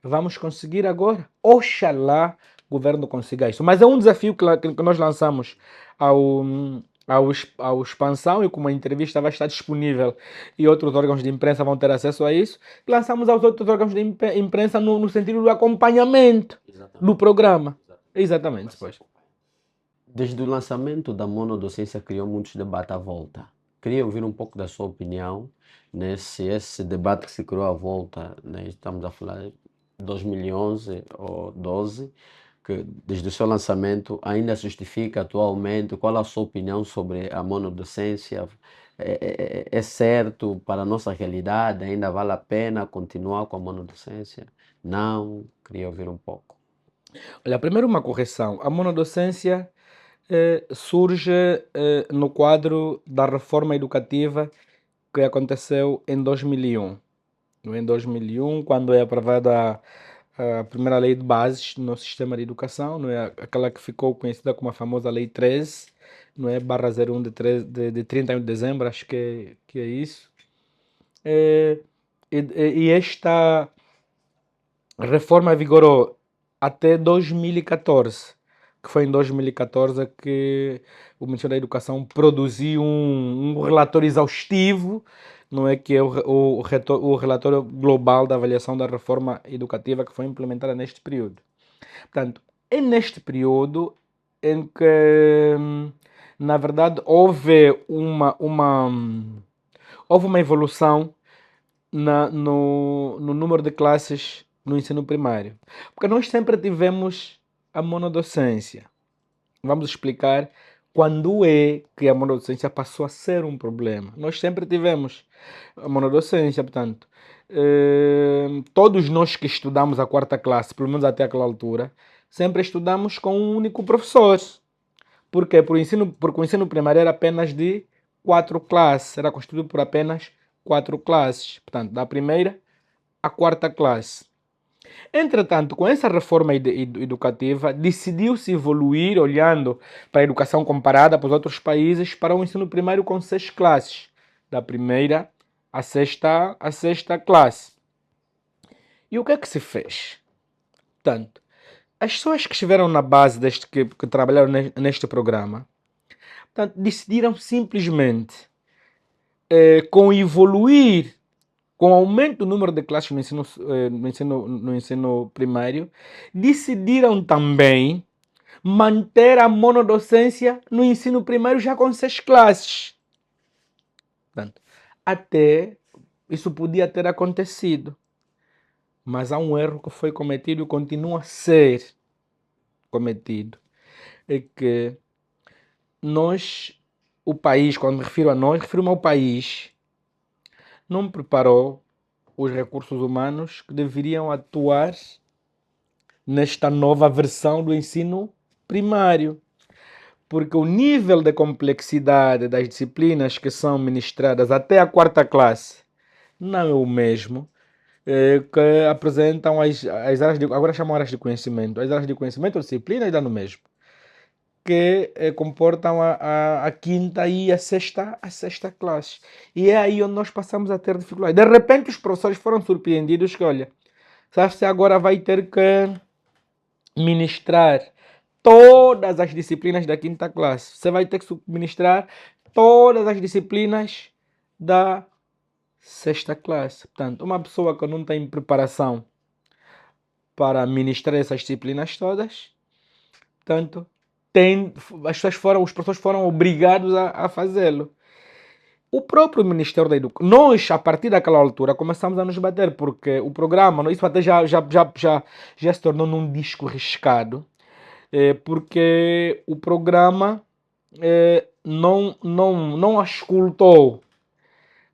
vamos conseguir agora. Oxalá o governo consiga isso. Mas é um desafio que nós lançamos ao Expansão, e como a entrevista vai estar disponível e outros órgãos de imprensa vão ter acesso a isso, lançamos aos outros órgãos de imprensa no sentido do acompanhamento do programa. Exatamente, pois. Desde o lançamento da monodocência criou muitos debates à volta. Queria ouvir um pouco da sua opinião nesse esse debate que se criou à volta, né? Estamos a falar de 2011 ou 12, que desde o seu lançamento ainda se justifica atualmente. Qual a sua opinião sobre a monodocência? É certo para a nossa realidade? Ainda vale a pena continuar com a monodocência? Não? Queria ouvir um pouco. Olha, primeiro uma correção. A monodocência surge no quadro da reforma educativa que aconteceu em 2001. Em 2001, quando é aprovada a primeira lei de bases no sistema de educação, não é? Aquela que ficou conhecida como a famosa Lei 13, não é? Barra 01 de 31 de dezembro, acho que é isso. E esta reforma vigorou até 2014, que foi em 2014 que o Ministério da Educação produziu um relatório exaustivo, não é, que é o relatório global da avaliação da reforma educativa que foi implementada neste período. Portanto, é neste período em que, na verdade, houve uma evolução no número de classes no ensino primário. Porque nós sempre tivemos a monodocência. Vamos explicar quando é que a monodocência passou a ser um problema. Nós sempre tivemos a monodocência, portanto, todos nós que estudamos a quarta classe, pelo menos até aquela altura, sempre estudamos com um único professor. Por quê? Porque o ensino primário era apenas de 4 classes, era constituído por apenas 4 classes, portanto, da primeira à quarta classe. Entretanto, com essa reforma educativa, decidiu-se evoluir, olhando para a educação comparada para os outros países, para o ensino primário com 6 classes, da primeira à sexta classe. E o que é que se fez? Portanto, as pessoas que estiveram na base que trabalharam neste programa, portanto, decidiram simplesmente, com o aumento do número de classes no ensino primário, decidiram também manter a monodocência no ensino primário já com 6 classes. Portanto, até isso podia ter acontecido. Mas há um erro que foi cometido e continua a ser cometido. É que nós, o país, quando me refiro a nós, refiro-me ao país, não preparou os recursos humanos que deveriam atuar nesta nova versão do ensino primário, porque o nível de complexidade das disciplinas que são ministradas até a quarta classe não é o mesmo que apresentam as áreas de, agora chamam áreas de conhecimento. As áreas de conhecimento ou disciplina ainda no mesmo, que comportam a quinta e a sexta classe. E é aí onde nós passamos a ter dificuldade. De repente os professores foram surpreendidos que, olha, você agora vai ter que ministrar todas as disciplinas da quinta classe. Você vai ter que ministrar todas as disciplinas da sexta classe. Portanto, uma pessoa que não tem preparação para ministrar essas disciplinas todas, portanto, os professores foram obrigados a fazê-lo. O próprio Ministério da Educação, nós, a partir daquela altura, começamos a nos bater, porque o programa, isso até já se tornou num disco riscado, porque o programa não auscultou,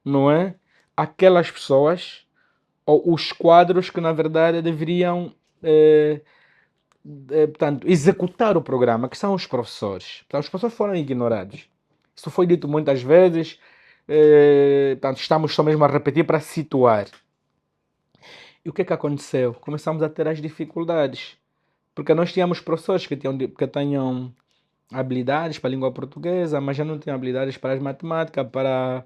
não é? Aquelas pessoas, ou os quadros que na verdade deveriam portanto, executar o programa, que são os professores. Portanto, os professores foram ignorados. Isso foi dito muitas vezes, portanto, estamos só mesmo a repetir para situar. E o que é que aconteceu? Começamos a ter as dificuldades, porque nós tínhamos professores que tenham habilidades para a língua portuguesa, mas já não tinham habilidades para as matemáticas, para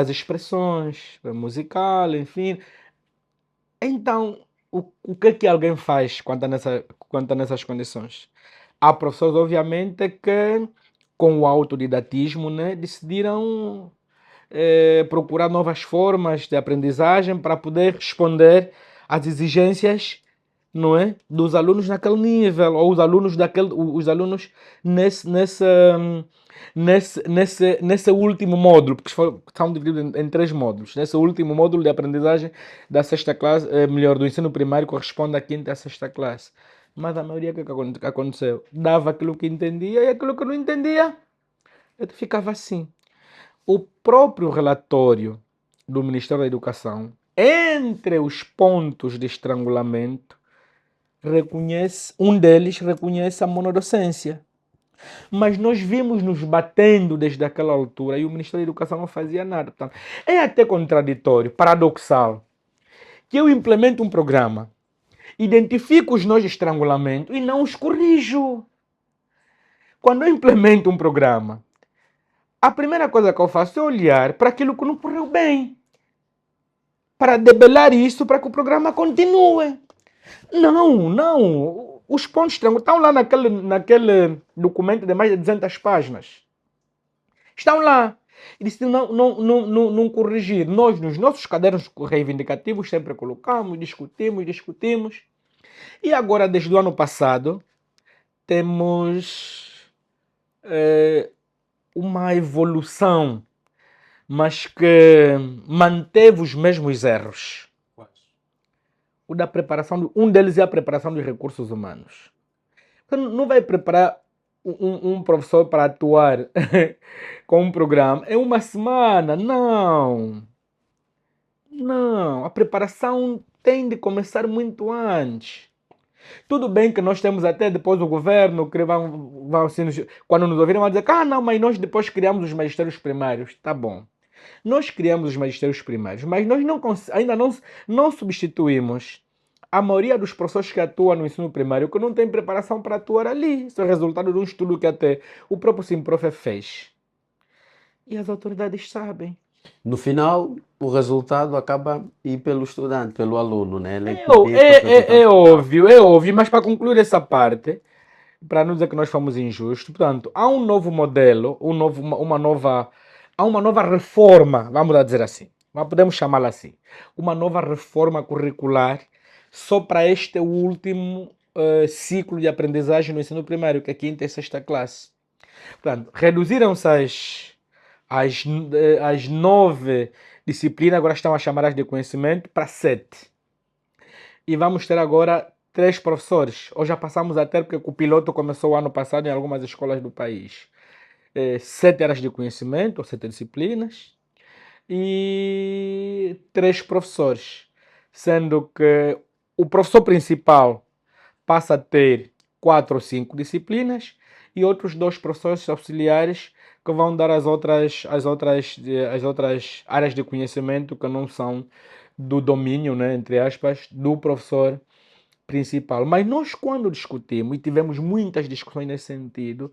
as expressões, para musical, enfim. Então, o que é que alguém faz quando está nessas condições? Há professores, obviamente, que com o autodidatismo, né, decidiram procurar novas formas de aprendizagem para poder responder às exigências, não é, dos alunos naquele nível, ou os alunos nesse último módulo, porque são divididos em três módulos. Nesse último módulo de aprendizagem da sexta classe, melhor, do ensino primário, corresponde à quinta e à sexta classe. Mas a maioria, o que aconteceu? Dava aquilo que entendia e aquilo que não entendia, ficava assim. O próprio relatório do Ministério da Educação, entre os pontos de estrangulamento, um deles reconhece a monodocência. Mas nós vimos nos batendo desde aquela altura e o Ministério da Educação não fazia nada. Portanto, é até contraditório, paradoxal, que eu implemento um programa, identifico os nós de estrangulamento e não os corrijo. Quando eu implemento um programa, a primeira coisa que eu faço é olhar para aquilo que não correu bem, para debelar isso para que o programa continue. Não. Os pontos estão lá naquele documento de mais de 200 páginas. Estão lá. E decidiram não corrigir. Nós, nos nossos cadernos reivindicativos, sempre colocamos, discutimos. E agora, desde o ano passado, temos uma evolução, mas que manteve os mesmos erros. O da preparação, um deles é a preparação dos recursos humanos. Você não vai preparar um professor para atuar com um programa em uma semana. Não. A preparação tem de começar muito antes. Tudo bem que nós temos até depois o governo que vão assim, quando nos ouviram, vão dizer que não, mas nós depois criamos os magistérios primários. Tá bom. Nós criamos os magistérios primários, mas nós ainda não substituímos a maioria dos professores que atuam no ensino primário que não tem preparação para atuar ali. Isso é resultado de um estudo que até o próprio Simprof fez. E as autoridades sabem. No final, o resultado acaba ir pelo estudante, pelo aluno, né? Ele É óbvio, mas para concluir essa parte, para não dizer que nós fomos injustos, portanto, há um novo modelo, há uma nova reforma, vamos dizer assim, mas podemos chamá-la assim, uma nova reforma curricular só para este último ciclo de aprendizagem no ensino primário, que é a quinta e sexta classe. Portanto, reduziram-se as 9 disciplinas, agora estão a chamar as de conhecimento, para 7. E vamos ter agora 3 professores. Ou já passamos a ter, porque o piloto começou o ano passado em algumas escolas do país. 7 áreas de conhecimento, ou 7 disciplinas. e 3 professores, sendo que o professor principal passa a ter 4 ou 5 disciplinas e outros 2 professores auxiliares que vão dar as outras áreas de conhecimento que não são do domínio, né, entre aspas, do professor principal. Mas nós, quando discutimos, e tivemos muitas discussões nesse sentido,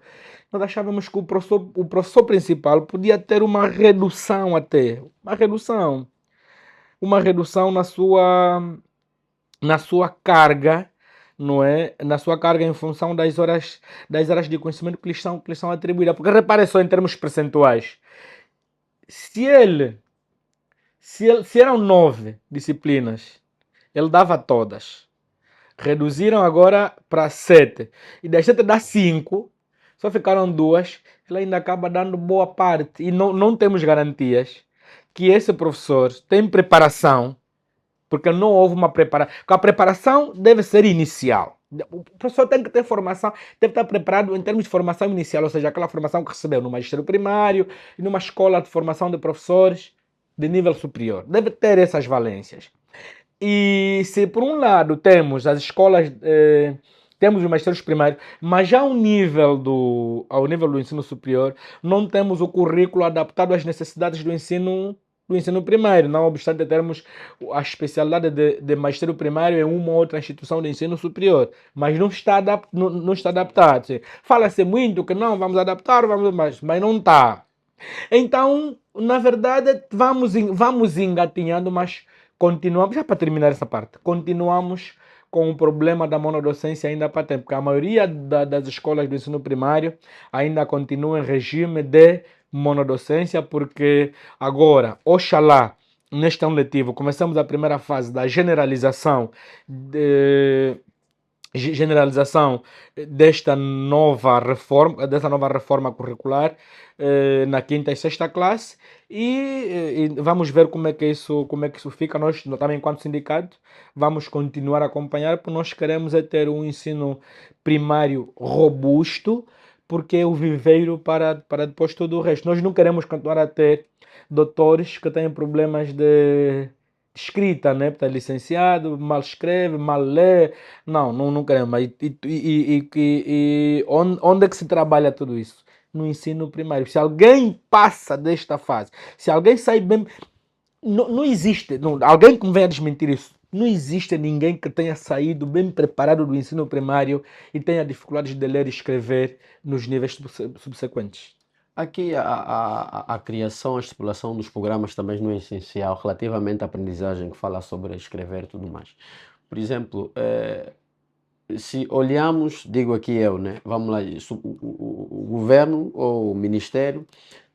nós achávamos que o professor principal podia ter uma redução até, uma redução na sua carga, não é? Na sua carga em função das horas de conhecimento que lhe são atribuídas. Porque repare só em termos percentuais. Se ele, se eram 9 disciplinas, ele dava todas. Reduziram agora para 7. E das 7 dá 5. Só ficaram 2. Ele ainda acaba dando boa parte. E não temos garantias que esse professor tem preparação, porque não houve uma preparação. A preparação deve ser inicial. O professor tem que ter formação, deve estar preparado em termos de formação inicial, ou seja, aquela formação que recebeu no magistério primário e numa escola de formação de professores de nível superior. Deve ter essas valências. E se por um lado temos as escolas, temos os magistérios primários, mas já ao nível do ensino superior, não temos o currículo adaptado às necessidades do ensino primário, não obstante termos a especialidade de magistério primário em uma ou outra instituição de ensino superior, mas não está adaptado. Fala-se muito que não, vamos adaptar, mas não está. Então, na verdade, vamos engatinhando, mas continuamos, já para terminar essa parte, continuamos com o problema da monodocência ainda para tempo, porque a maioria das escolas do ensino primário ainda continua em regime de monodocência, porque agora, oxalá, neste ano letivo, começamos a primeira fase da generalização desta nova reforma curricular na quinta e sexta classe e vamos ver como é que isso fica. Nós também, enquanto sindicato, vamos continuar a acompanhar, porque nós queremos é ter um ensino primário robusto, porque é o viveiro para depois todo o resto. Nós não queremos continuar a ter doutores que têm problemas de escrita, né? Está licenciado, mal escreve, mal lê. Não queremos. Mas onde é que se trabalha tudo isso? No ensino primário. Se alguém passa desta fase, se alguém sai bem. Não existe, alguém que me venha desmentir isso. Não existe ninguém que tenha saído bem preparado do ensino primário e tenha dificuldades de ler e escrever nos níveis subsequentes. Aqui a criação, a estipulação dos programas também não é essencial relativamente à aprendizagem que fala sobre escrever e tudo mais. Por exemplo, se olhamos, digo aqui eu, né? Vamos lá, o governo ou o ministério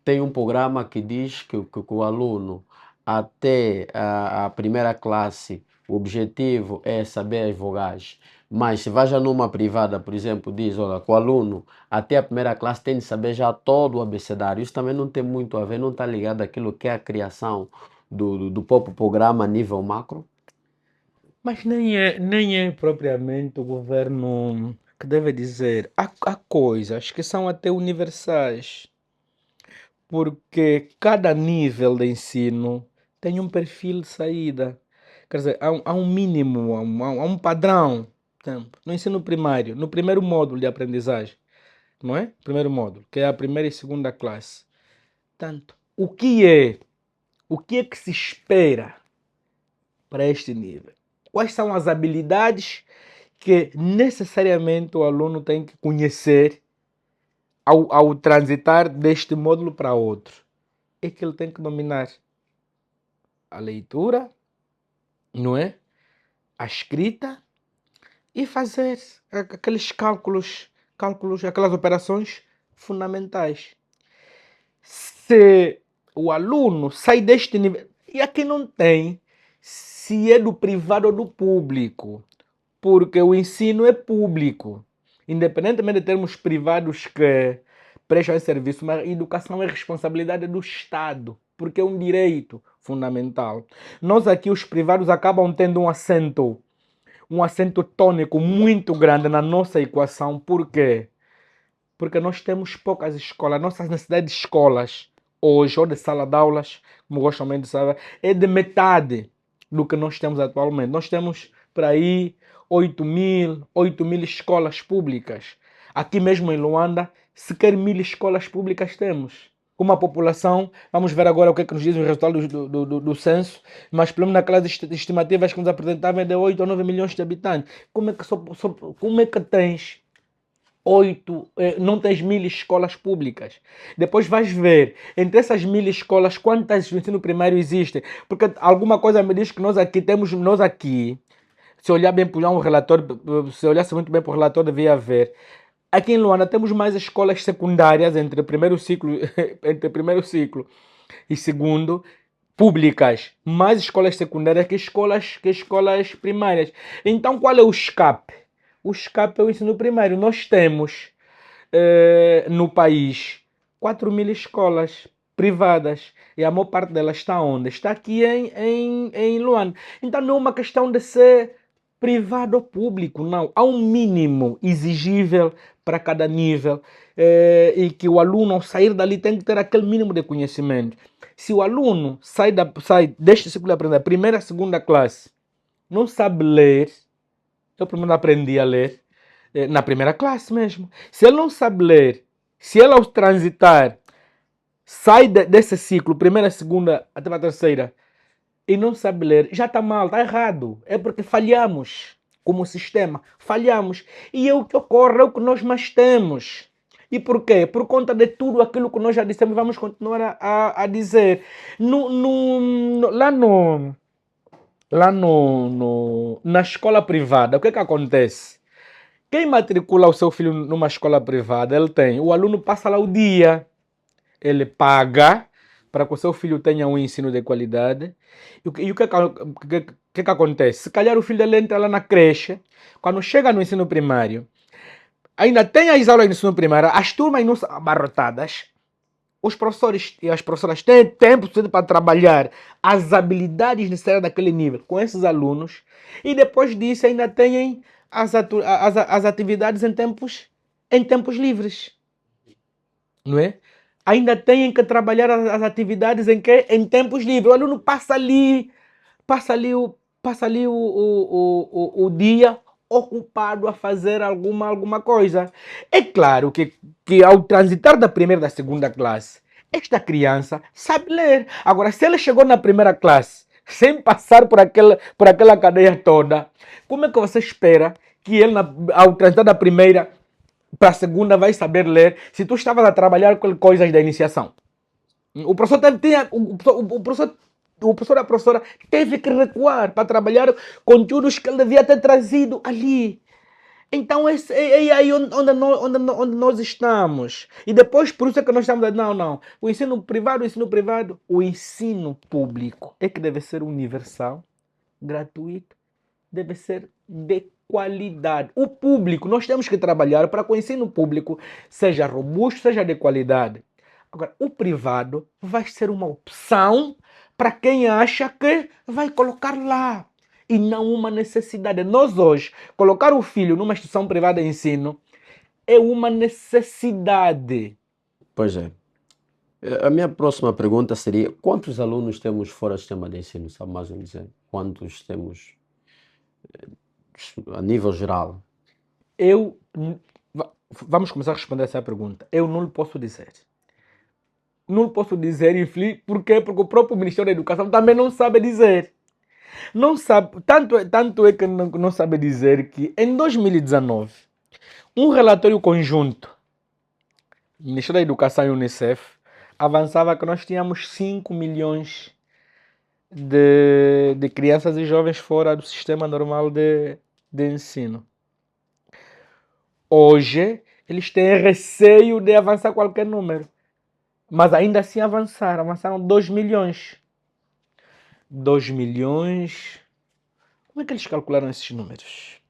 tem um programa que diz que o aluno até a primeira classe, o objetivo é saber as vogais. Mas se vai já numa privada, por exemplo, diz, olha, que o aluno até a primeira classe tem de saber já todo o abecedário. Isso também não tem muito a ver, não está ligado àquilo que é a criação do próprio programa a nível macro. Mas nem é propriamente o governo que deve dizer. Há coisas que são até universais, porque cada nível de ensino tem um perfil de saída. Quer dizer, há um mínimo, há um padrão. Por exemplo, no ensino primário, no primeiro módulo de aprendizagem, não é? Primeiro módulo, que é a primeira e segunda classe. Tanto, o que é que se espera para este nível? Quais são as habilidades que necessariamente o aluno tem que conhecer ao transitar deste módulo para outro? É que ele tem que dominar a leitura, não é? A escrita e fazer aqueles cálculos, aquelas operações fundamentais. Se o aluno sai deste nível, e aqui não tem se é do privado ou do público, porque o ensino é público. Independentemente de termos privados que prestam esse serviço, mas a educação é responsabilidade do Estado, porque é um direito fundamental. Nós aqui, os privados, acabam tendo um acento tônico muito grande na nossa equação. Por quê? Porque nós temos poucas escolas. A nossa necessidade de escolas hoje, ou de sala de aulas, como gostam também de saber, é de metade do que nós temos atualmente. Nós temos por aí 8.000 escolas públicas. Aqui mesmo em Luanda, sequer 1.000 escolas públicas temos. Com uma população, vamos ver agora o que é que nos dizem os resultados do censo, mas pelo menos naquelas estimativas que nos apresentavam é de 8 ou 9 milhões de habitantes. Como é que, como é que tens não tens 1.000 escolas públicas? Depois vais ver, entre essas 1.000 escolas, quantas do ensino primário existem. Porque alguma coisa me diz que nós aqui, se olhar bem para um relatório, se olhasse muito bem para o relatório, devia haver. Aqui em Luanda temos mais escolas secundárias entre o primeiro ciclo, entre o primeiro ciclo e segundo, públicas, mais escolas secundárias que escolas primárias. Então qual é o escape? O escape é o ensino primário. Nós temos no país 4.000 escolas privadas e a maior parte delas está onde? Está aqui em Luanda. Então não é uma questão de ser privado ou público, não. Há um mínimo exigível para cada nível e que o aluno, ao sair dali, tem que ter aquele mínimo de conhecimento. Se o aluno sai deste ciclo de aprender, primeira, segunda classe, não sabe ler, eu primeiro aprendi a ler na primeira classe mesmo. Se ele não sabe ler, se ele ao transitar sai desse ciclo, primeira, segunda até a terceira, e não sabe ler, já está mal, está errado. É porque falhamos como sistema, falhamos. E é o que ocorre, é o que nós mais temos. E por quê? Por conta de tudo aquilo que nós já dissemos, vamos continuar a dizer. Na escola privada, o que acontece? Quem matricula o seu filho numa escola privada, o aluno passa lá o dia, ele paga para que o seu filho tenha um ensino de qualidade. E o que acontece? Se calhar o filho dele entra lá na creche, quando chega no ensino primário, ainda tem as aulas de ensino primário, as turmas não são abarrotadas, os professores e as professoras têm tempo suficiente para trabalhar as habilidades necessárias daquele nível com esses alunos, e depois disso ainda têm as atividades em tempos livres, não é? Ainda têm que trabalhar as atividades em tempos livres. O aluno passa ali o dia ocupado a fazer alguma coisa. É claro que ao transitar da primeira e da segunda classe, esta criança sabe ler. Agora, se ele chegou na primeira classe sem passar por aquela cadeia toda, como é que você espera que ele, ao transitar da primeira para a segunda, vai saber ler se tu estavas a trabalhar com coisas da iniciação? O professor e a professora teve que recuar para trabalhar conteúdos que ele devia ter trazido ali. Então é aí onde nós estamos. E depois, por isso é que nós estamos a dizer, não, o ensino privado, o ensino público é que deve ser universal, gratuito, deve ser de qualidade. O público, nós temos que trabalhar para que o ensino público seja robusto, seja de qualidade. Agora, o privado vai ser uma opção para quem acha que vai colocar lá e não uma necessidade. Nós hoje, colocar o filho numa instituição privada de ensino é uma necessidade. Pois é. A minha próxima pergunta seria: quantos alunos temos fora do sistema de ensino? Sabe mais ou menos dizer? Quantos temos a nível geral? Vamos começar a responder essa pergunta. Eu não lhe posso dizer. Não posso dizer, por quê? Porque o próprio Ministério da Educação também não sabe dizer. Não sabe, tanto é que não sabe dizer que em 2019, um relatório conjunto, Ministério da Educação e Unicef, avançava que nós tínhamos 5 milhões de crianças e jovens fora do sistema normal de ensino. Hoje, eles têm receio de avançar qualquer número. Mas ainda assim avançaram 2 milhões. 2 milhões... Como é que eles calcularam esses números?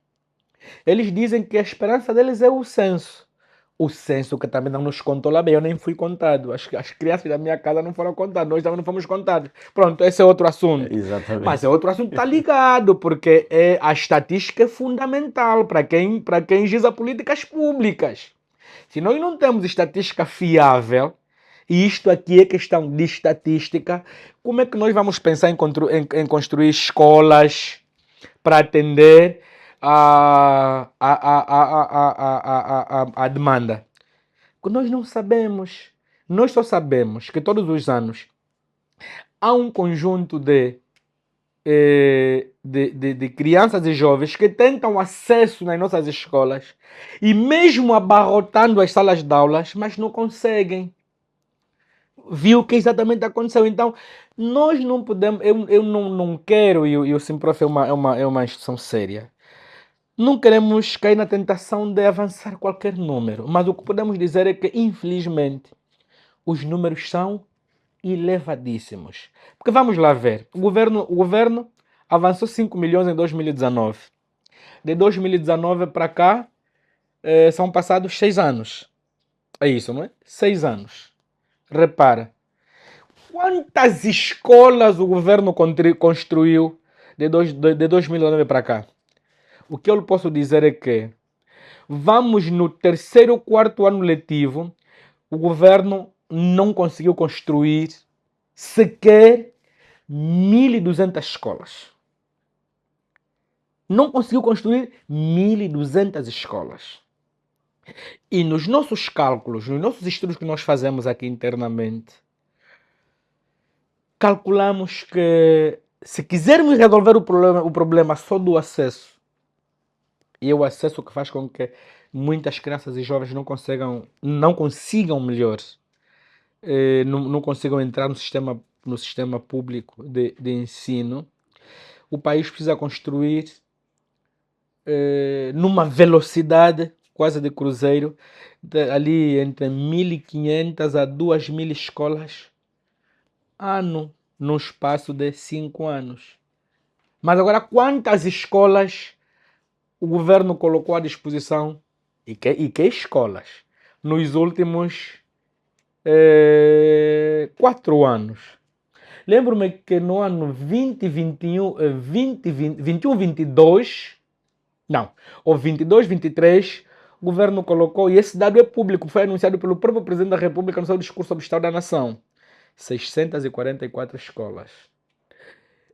Eles dizem que a esperança deles é o censo. O censo que também não nos contou lá bem, eu nem fui contado. As crianças da minha casa não foram contadas, nós também não fomos contados. Pronto, esse é outro assunto. Exatamente. Mas é outro assunto que está ligado, porque a estatística é fundamental para quem gisa políticas públicas. Se nós não temos estatística fiável, e isto aqui é questão de estatística, como é que nós vamos pensar em construir escolas para atender a demanda? Porque nós não sabemos. Nós só sabemos que todos os anos há um conjunto de crianças e jovens que tentam acesso nas nossas escolas e mesmo abarrotando as salas de aulas, mas não conseguem. Viu o que exatamente aconteceu. Então, nós não podemos, eu não quero, e o Simprof é uma instituição séria. Não queremos cair na tentação de avançar qualquer número, mas o que podemos dizer é que, infelizmente, os números são elevadíssimos. Porque vamos lá ver, o governo avançou 5 milhões em 2019. De 2019 para cá, são passados 6 anos. É isso, não é? 6 anos. Repara, quantas escolas o governo construiu de 2019 para cá? O que eu lhe posso dizer é que vamos no terceiro, quarto ano letivo, o governo não conseguiu construir sequer 1.200 escolas. Não conseguiu construir 1.200 escolas. E nos nossos cálculos, nos nossos estudos que nós fazemos aqui internamente, calculamos que se quisermos resolver o problema só do acesso, e o acesso que faz com que muitas crianças e jovens não consigam melhor, não consigam entrar no sistema público de ensino, o país precisa construir numa velocidade quase de cruzeiro, ali entre 1.500 a 2.000 escolas ano, no espaço de 5 anos. Mas agora, quantas escolas o governo colocou à disposição, e que escolas, nos últimos 4 anos? Lembro-me que no ano 2021, 21, 22, não, ou 22, 23, o governo colocou, e esse dado é público, foi anunciado pelo próprio Presidente da República no seu discurso sobre o Estado da Nação, 644 escolas.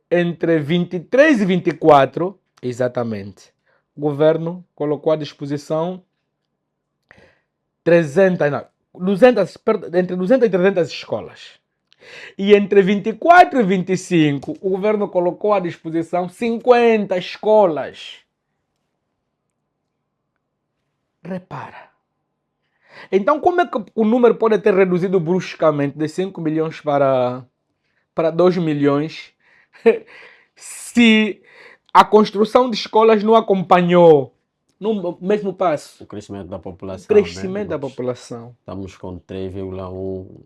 Entre 23 e 24, exatamente, o governo colocou à disposição 300, não, 200, entre 200 e 300 escolas. E entre 24 e 25, o governo colocou à disposição 50 escolas. Repara. Então, como é que o número pode ter reduzido bruscamente de 5 milhões para 2 milhões se a construção de escolas não acompanhou no mesmo passo O crescimento da o população, crescimento né? da população? Estamos com 3,1.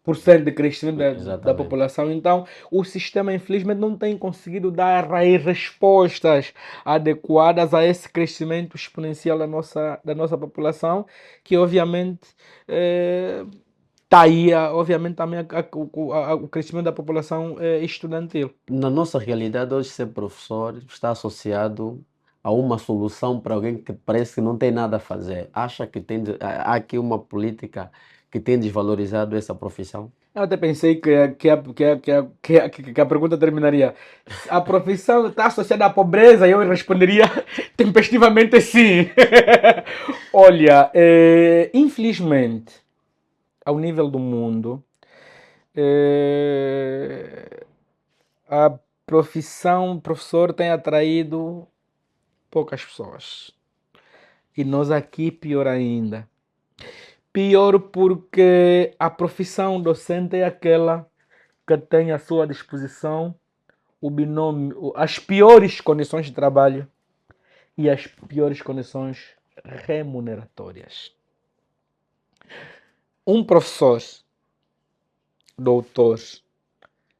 Por cento de crescimento da Exatamente. população. Então, o sistema, infelizmente, não tem conseguido dar aí respostas adequadas a esse crescimento exponencial da nossa população, que obviamente está aí, obviamente, também o crescimento da população estudantil. Na nossa realidade, hoje ser professor está associado a uma solução para alguém que parece que não tem nada a fazer. Acha que há aqui uma política que tem desvalorizado essa profissão? Eu até pensei que a pergunta terminaria. A profissão está associada à pobreza? E eu responderia tempestivamente sim. Olha, infelizmente, ao nível do mundo, a profissão professor tem atraído poucas pessoas. E nós aqui, pior ainda. Pior porque a profissão docente é aquela que tem à sua disposição o binômio, as piores condições de trabalho e as piores condições remuneratórias. Um professor, doutor,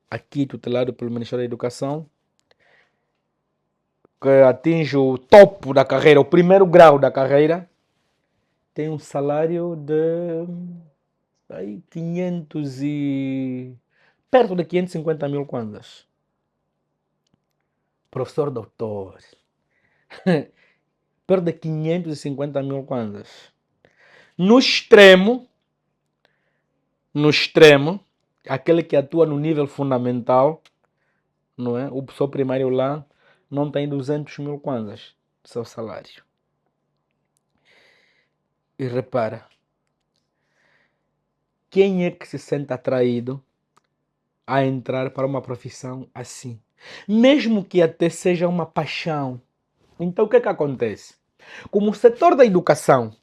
aqui tutelado pelo Ministério da Educação, que atinge o topo da carreira, o primeiro grau da carreira, tem um salário de 500 e... perto de 550 mil kwanzas. Professor doutor, perto de 550 mil kwanzas. No extremo, no extremo, aquele que atua no nível fundamental, não é? O professor primário lá não tem 200 mil kwanzas do seu salário. E repara, quem é que se sente atraído a entrar para uma profissão assim? Mesmo que até seja uma paixão. Então o que é que acontece? Como o setor da educação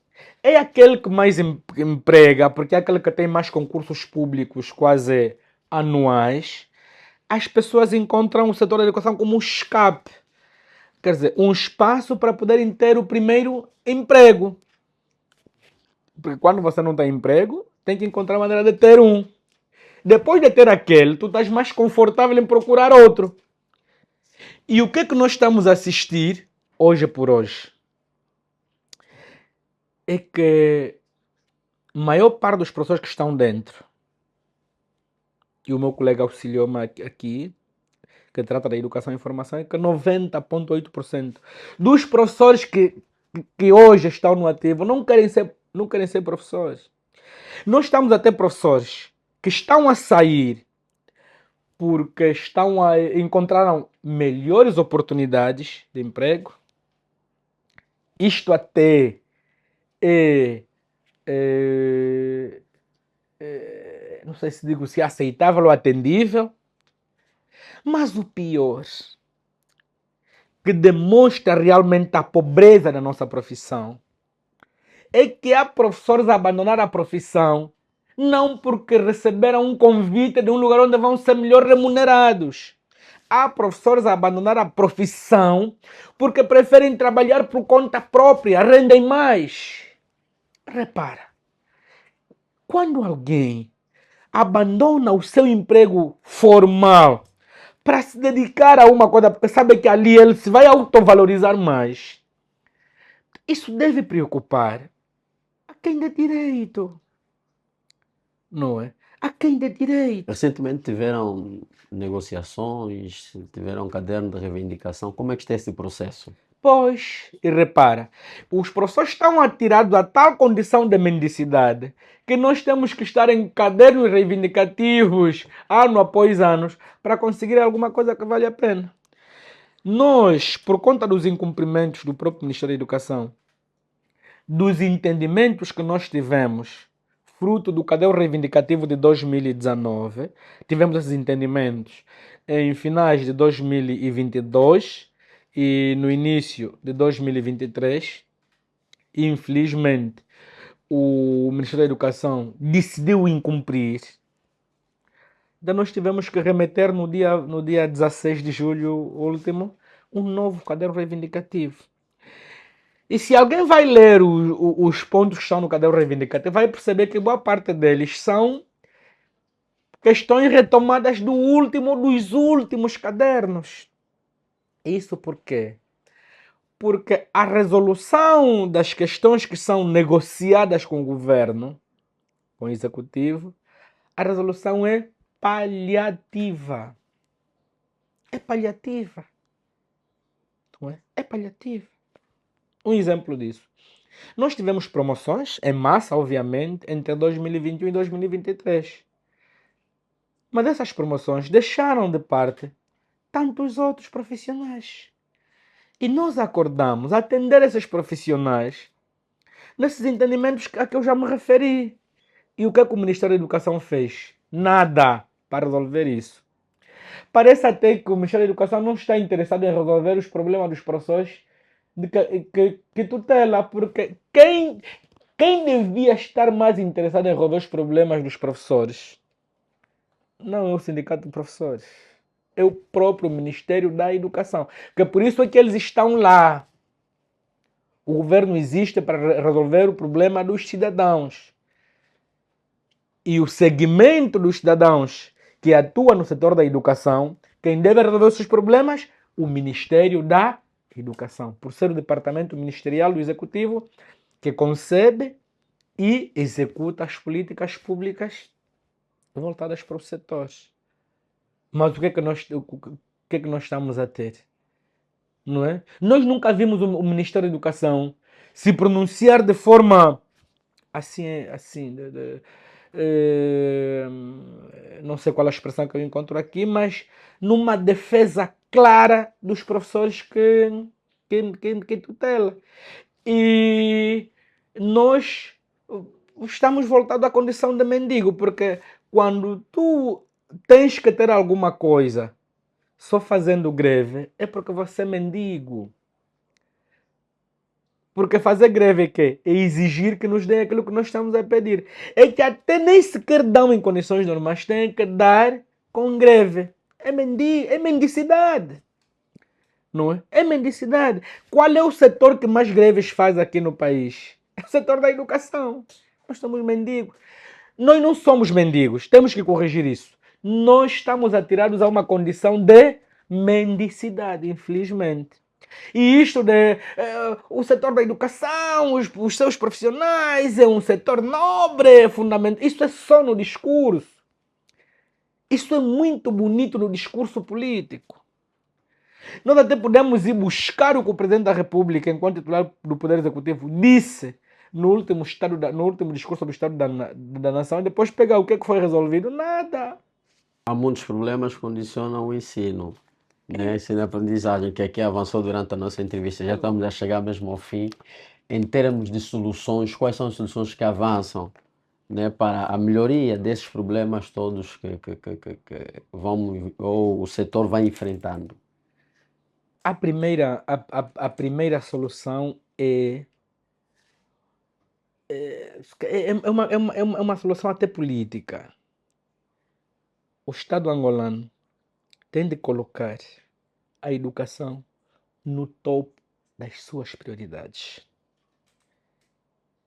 é aquele que mais emprega, porque é aquele que tem mais concursos públicos quase anuais, as pessoas encontram o setor da educação como um escape. Quer dizer, um espaço para poderem ter o primeiro emprego. Porque quando você não tem emprego, tem que encontrar maneira de ter um. Depois de ter aquele, tu estás mais confortável em procurar outro. E o que é que nós estamos a assistir, hoje por hoje? É que a maior parte dos professores que estão dentro, e o meu colega auxiliou-me aqui, que trata da educação e informação, é que 90,8% dos professores que hoje estão no ativo não querem ser professores. Nós estamos a ter professores que estão a sair porque encontraram melhores oportunidades de emprego. Isto até não sei se digo se é aceitável ou atendível. Mas o pior, que demonstra realmente a pobreza da nossa profissão, é que há professores a abandonar a profissão não porque receberam um convite de um lugar onde vão ser melhor remunerados. Há professores a abandonar a profissão porque preferem trabalhar por conta própria, rendem mais. Repara, quando alguém abandona o seu emprego formal para se dedicar a uma coisa, porque sabe que ali ele se vai autovalorizar mais, isso deve preocupar a quem dê direito. Não é? A quem dê direito. Recentemente tiveram negociações, tiveram caderno de reivindicação. Como é que está esse processo? Pois, e repara, os professores estão atirados a tal condição de mendicidade que nós temos que estar em cadernos reivindicativos, ano após ano, para conseguir alguma coisa que vale a pena. Nós, por conta dos incumprimentos do próprio Ministério da Educação, dos entendimentos que nós tivemos, fruto do caderno reivindicativo de 2019, tivemos esses entendimentos em finais de 2022 e no início de 2023. E, infelizmente, o Ministério da Educação decidiu incumprir. Então nós tivemos que remeter no dia 16 de julho último um novo caderno reivindicativo. E se alguém vai ler os pontos que estão no caderno reivindicativo, vai perceber que boa parte deles são questões retomadas dos últimos cadernos. Isso por quê? Porque a resolução das questões que são negociadas com o governo, com o executivo, a resolução é paliativa. É paliativa. Não é? É paliativa. Um exemplo disso. Nós tivemos promoções, em massa, obviamente, entre 2021 e 2023. Mas essas promoções deixaram de parte tantos outros profissionais. E nós acordamos a atender esses profissionais nesses entendimentos a que eu já me referi. E o que é que o Ministério da Educação fez? Nada para resolver isso. Parece até que o Ministério da Educação não está interessado em resolver os problemas dos professores que tutela, porque quem devia estar mais interessado em resolver os problemas dos professores não é o Sindicato de Professores, é o próprio Ministério da Educação. Que por isso é que eles estão lá. O governo existe para resolver o problema dos cidadãos. E o segmento dos cidadãos que atua no setor da educação, quem deve resolver esses problemas? O Ministério da Educação, por ser o departamento ministerial do Executivo que concebe e executa as políticas públicas voltadas para os setores. Mas o que é que nós estamos a ter? Não é? Nós nunca vimos o Ministério da Educação se pronunciar de forma assim, eh, não sei qual a expressão que eu encontro aqui, mas numa defesa clara dos professores que tutela. E nós estamos voltados à condição de mendigo, porque quando tu tens que ter alguma coisa só fazendo greve, é porque você é mendigo. Porque fazer greve é quê? É exigir que nos deem aquilo que nós estamos a pedir. É que até nem sequer dão em condições normais, têm que dar com greve. É mendicidade. Não é? É mendicidade. Qual é o setor que mais greves faz aqui no país? É o setor da educação. Nós somos mendigos. Nós não somos mendigos, temos que corrigir isso. Nós estamos atirados a uma condição de mendicidade, infelizmente. E isto de o setor da educação, os seus profissionais, é um setor nobre, é fundamental. Isso é só no discurso. Isso é muito bonito no discurso político. Nós até podemos ir buscar o que o Presidente da República, enquanto titular do Poder Executivo, disse no último discurso do Estado da Nação, e depois pegar o que foi resolvido. Nada. Há muitos problemas que condicionam o ensino, né? Ensino-aprendizagem, que aqui avançou durante a nossa entrevista. Já estamos a chegar mesmo ao fim. Em termos de soluções, quais são as soluções que avançam, né, para a melhoria desses problemas todos que vão, ou o setor vai enfrentando? A primeira solução é uma solução até política. O Estado angolano tem de colocar a educação no topo das suas prioridades.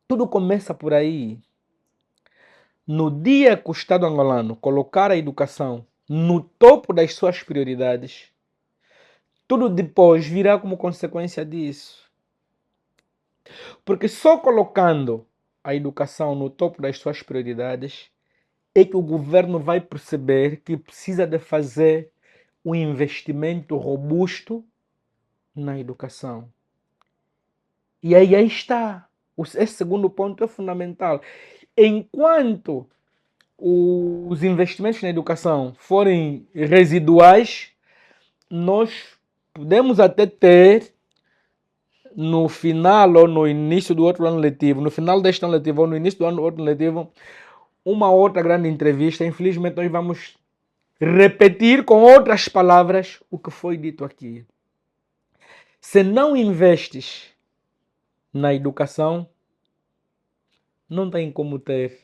Tudo começa por aí. No dia que o Estado angolano colocar a educação no topo das suas prioridades, tudo depois virá como consequência disso. Porque só colocando a educação no topo das suas prioridades é que o governo vai perceber que precisa de fazer um investimento robusto na educação. E aí está. Esse segundo ponto é fundamental. Enquanto os investimentos na educação forem residuais, nós podemos até ter no final ou no início do outro ano letivo, no final deste ano letivo ou no início do outro letivo, uma outra grande entrevista. Infelizmente, nós vamos repetir com outras palavras o que foi dito aqui. Se não investes na educação, não tem como ter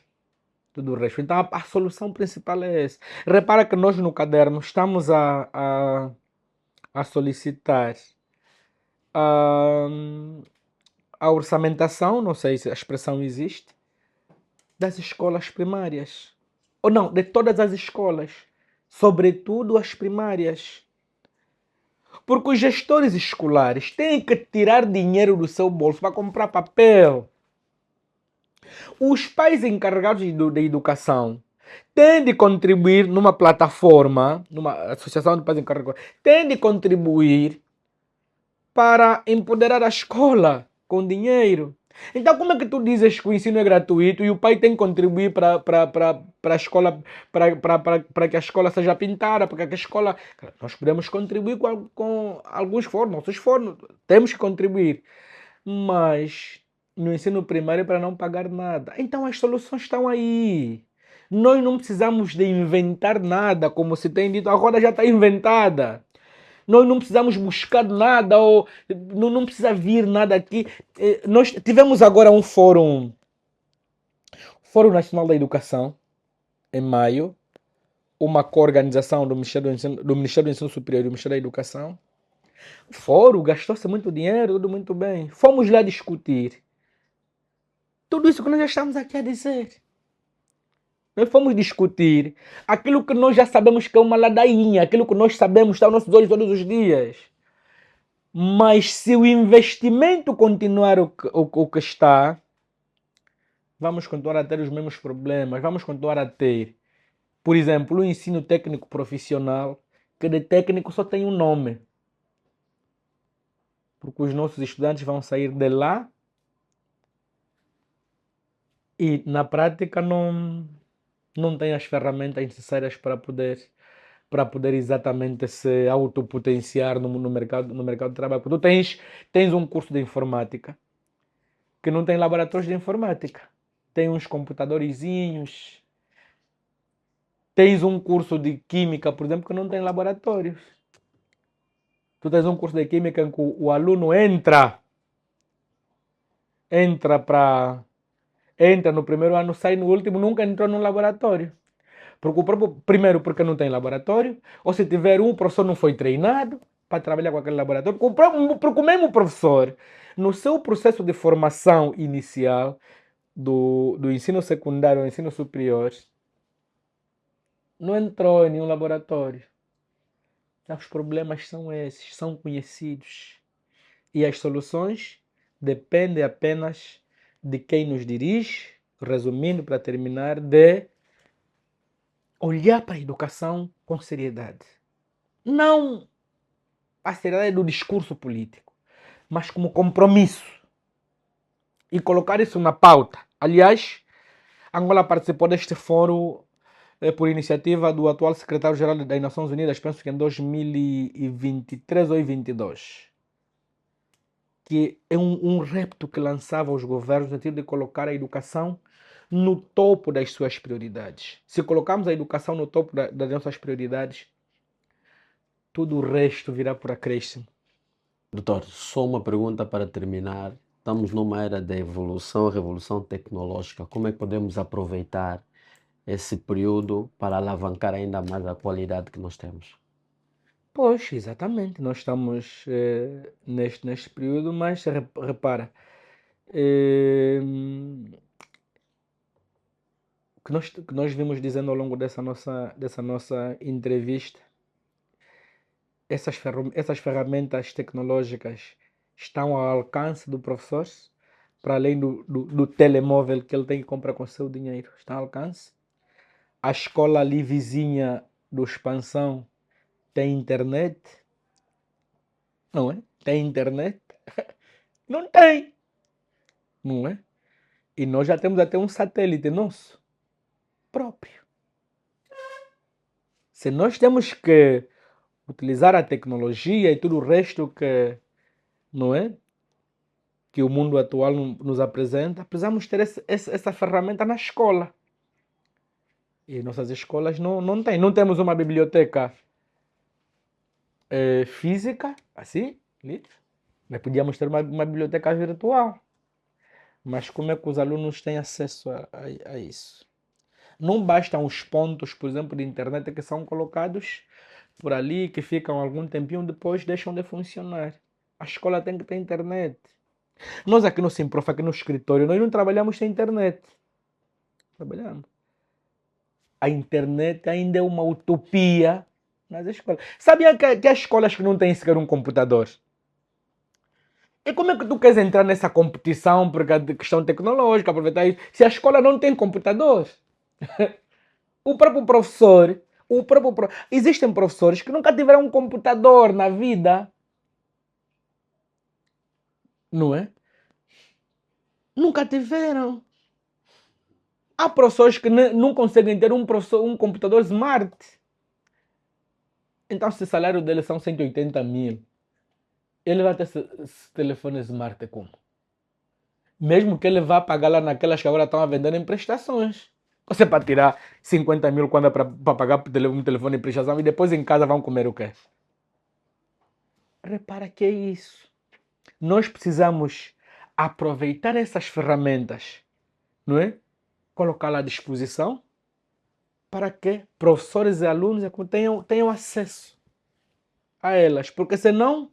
tudo o resto. Então, a solução principal é essa. Repara que nós no caderno estamos a solicitar a orçamentação, não sei se a expressão existe, das escolas primárias. Ou não, de todas as escolas. Sobretudo as primárias. Porque os gestores escolares têm que tirar dinheiro do seu bolso para comprar papel. Os pais encarregados da educação têm de contribuir numa plataforma, numa associação de pais encarregados, têm de contribuir para empoderar a escola com dinheiro. Então, como é que tu dizes que o ensino é gratuito e o pai tem que contribuir para a escola, para que a escola seja pintada, para que a escola. Nós podemos contribuir com alguns fornos, nossos fornos, temos que contribuir. Mas no ensino primário é para não pagar nada. Então as soluções estão aí. Nós não precisamos de inventar nada, como se tem dito, a roda já está inventada. Nós não precisamos buscar nada, ou não precisa vir nada aqui. Nós tivemos agora um Fórum Nacional da Educação, em maio, uma coorganização do Ministério do Ensino Superior e do Ministério da Educação. O fórum gastou-se muito dinheiro, tudo muito bem. Fomos lá discutir tudo isso que nós já estamos aqui a dizer. Nós fomos discutir aquilo que nós já sabemos que é uma ladainha, aquilo que nós sabemos está aos nossos olhos todos os dias. Mas se o investimento continuar o que está, vamos continuar a ter os mesmos problemas, vamos continuar a ter, por exemplo, o ensino técnico profissional, que de técnico só tem um nome. Porque os nossos estudantes vão sair de lá e na prática não têm as ferramentas necessárias para poder exatamente se autopotenciar no mercado de trabalho. Porque tu tens um curso de informática que não tem laboratórios de informática. Tem uns computadorzinhos. Tens um curso de química, por exemplo, que não tem laboratórios. Tu tens um curso de química em que o aluno entra no primeiro ano, sai no último, nunca entrou num laboratório. Primeiro, porque não tem laboratório, ou se tiver um, o professor não foi treinado para trabalhar com aquele laboratório. Porque o mesmo professor, no seu processo de formação inicial, do ensino secundário ao ensino superior, não entrou em nenhum laboratório. Os problemas são esses, são conhecidos. E as soluções dependem apenas de quem nos dirige, resumindo para terminar, de olhar para a educação com seriedade. Não a seriedade do discurso político, mas como compromisso. E colocar isso na pauta. Aliás, Angola participou deste fórum por iniciativa do atual secretário-geral das Nações Unidas, penso que em 2023 ou 2022. Que é um repto que lançava os governos no sentido de colocar a educação no topo das suas prioridades. Se colocarmos a educação no topo das nossas prioridades, tudo o resto virá por acréscimo. Doutor, só uma pergunta para terminar. Estamos numa era de evolução, revolução tecnológica. Como é que podemos aproveitar esse período para alavancar ainda mais a qualidade que nós temos? Pois, exatamente. Nós estamos neste período, mas repara, que nós vimos dizendo ao longo dessa nossa entrevista, essas ferramentas tecnológicas estão ao alcance do professor, para além do telemóvel que ele tem que comprar com o seu dinheiro. Está ao alcance. A escola ali vizinha do Expansão tem internet? Não é? Tem internet? Não tem. Não é? E nós já temos até um satélite nosso próprio. Se nós temos que utilizar a tecnologia e tudo o resto que, não é, que o mundo atual nos apresenta, precisamos ter essa ferramenta na escola. E nossas escolas não têm. Não temos uma biblioteca física, assim, mas podíamos ter uma biblioteca virtual. Mas como é que os alunos têm acesso a isso? Não bastam os pontos, por exemplo, de internet que são colocados por ali, que ficam algum tempinho, depois deixam de funcionar. A escola tem que ter internet. Nós aqui no Simprof, aqui no escritório, nós não trabalhamos sem internet. Trabalhamos. A internet ainda é uma utopia nas escolas. Sabia que há escolas que não têm sequer um computador? E como é que tu queres entrar nessa competição por causa de questão tecnológica, aproveitar isso, se a escola não tem computador? O próprio professor, existem professores que nunca tiveram um computador na vida. Não é? Nunca tiveram. Há professores que não conseguem ter um computador smart. Então, se o salário dele são 180 mil, ele vai ter esse telefone smart como? Mesmo que ele vá pagar lá naquelas que agora estão a vender em prestações. Você para tirar 50 mil quando é para pagar um telefone em prestação e depois em casa vão comer o quê? Repara que é isso. Nós precisamos aproveitar essas ferramentas, não é? Colocá-las à disposição para que professores e alunos tenham acesso a elas. Porque senão,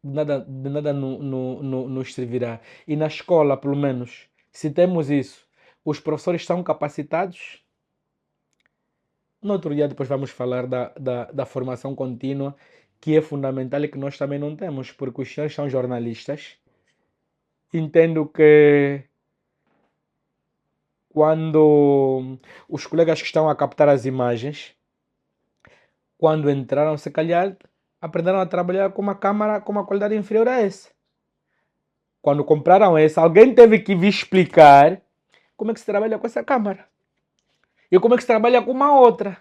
de nada nos servirá. E na escola, pelo menos, se temos isso, os professores são capacitados. No outro dia depois vamos falar da formação contínua, que é fundamental e que nós também não temos, porque os senhores são jornalistas. Entendo que quando os colegas que estão a captar as imagens, quando entraram, se calhar, aprenderam a trabalhar com uma câmara com uma qualidade inferior a essa. Quando compraram essa, alguém teve que vir explicar como é que se trabalha com essa câmara. E como é que se trabalha com uma outra?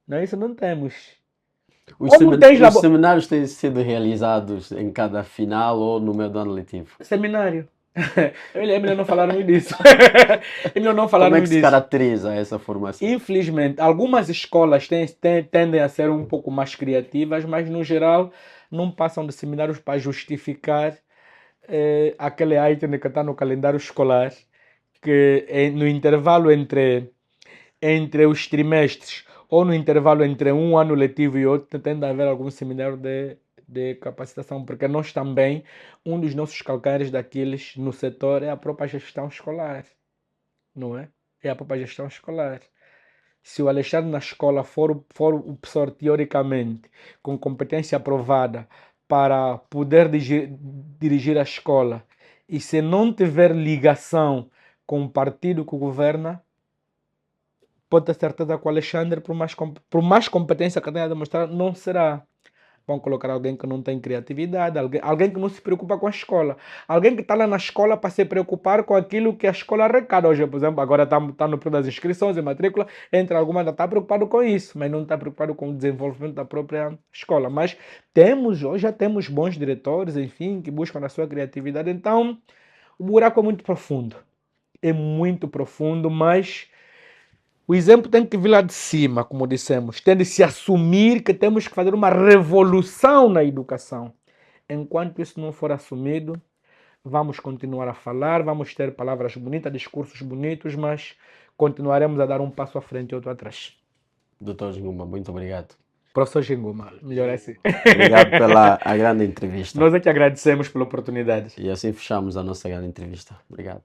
Não, isso não temos. Os, Como tens os seminários têm sido realizados em cada final ou no meio do ano letivo? seminário. É melhor não falarmos disso. É melhor não Como é falarmos que se disso. caracteriza essa formação? Infelizmente, algumas escolas tendem a ser um pouco mais criativas, mas no geral não passam de seminários para justificar aquele item que está no calendário escolar, que no intervalo entre os trimestres ou no intervalo entre um ano letivo e outro, tende a haver algum seminário de capacitação, porque nós também, um dos nossos calcanhares daqueles no setor é a própria gestão escolar, não é? É a própria gestão escolar. Se o Alexandre na escola for o professor teoricamente com competência aprovada para poder dirigir a escola e se não tiver ligação com o partido que governa, pode ter certeza que o Alexandre, por mais competência que tenha a demonstrar, não será. Vão colocar alguém que não tem criatividade, alguém que não se preocupa com a escola. Alguém que está lá na escola para se preocupar com aquilo que a escola arrecada. Hoje, por exemplo, agora está no período das inscrições e matrícula, entra alguma, está preocupado com isso, mas não está preocupado com o desenvolvimento da própria escola. Mas hoje já temos bons diretores, enfim, que buscam a sua criatividade. Então, o buraco é muito profundo. É muito profundo, mas o exemplo tem que vir lá de cima, como dissemos. Tem de se assumir que temos que fazer uma revolução na educação. Enquanto isso não for assumido, vamos continuar a falar, vamos ter palavras bonitas, discursos bonitos, mas continuaremos a dar um passo à frente e outro atrás. Doutor Jinguma, muito obrigado. Professor Jinguma, melhor assim. Obrigado pela grande entrevista. Nós é que agradecemos pela oportunidade. E assim fechamos a nossa grande entrevista. Obrigado.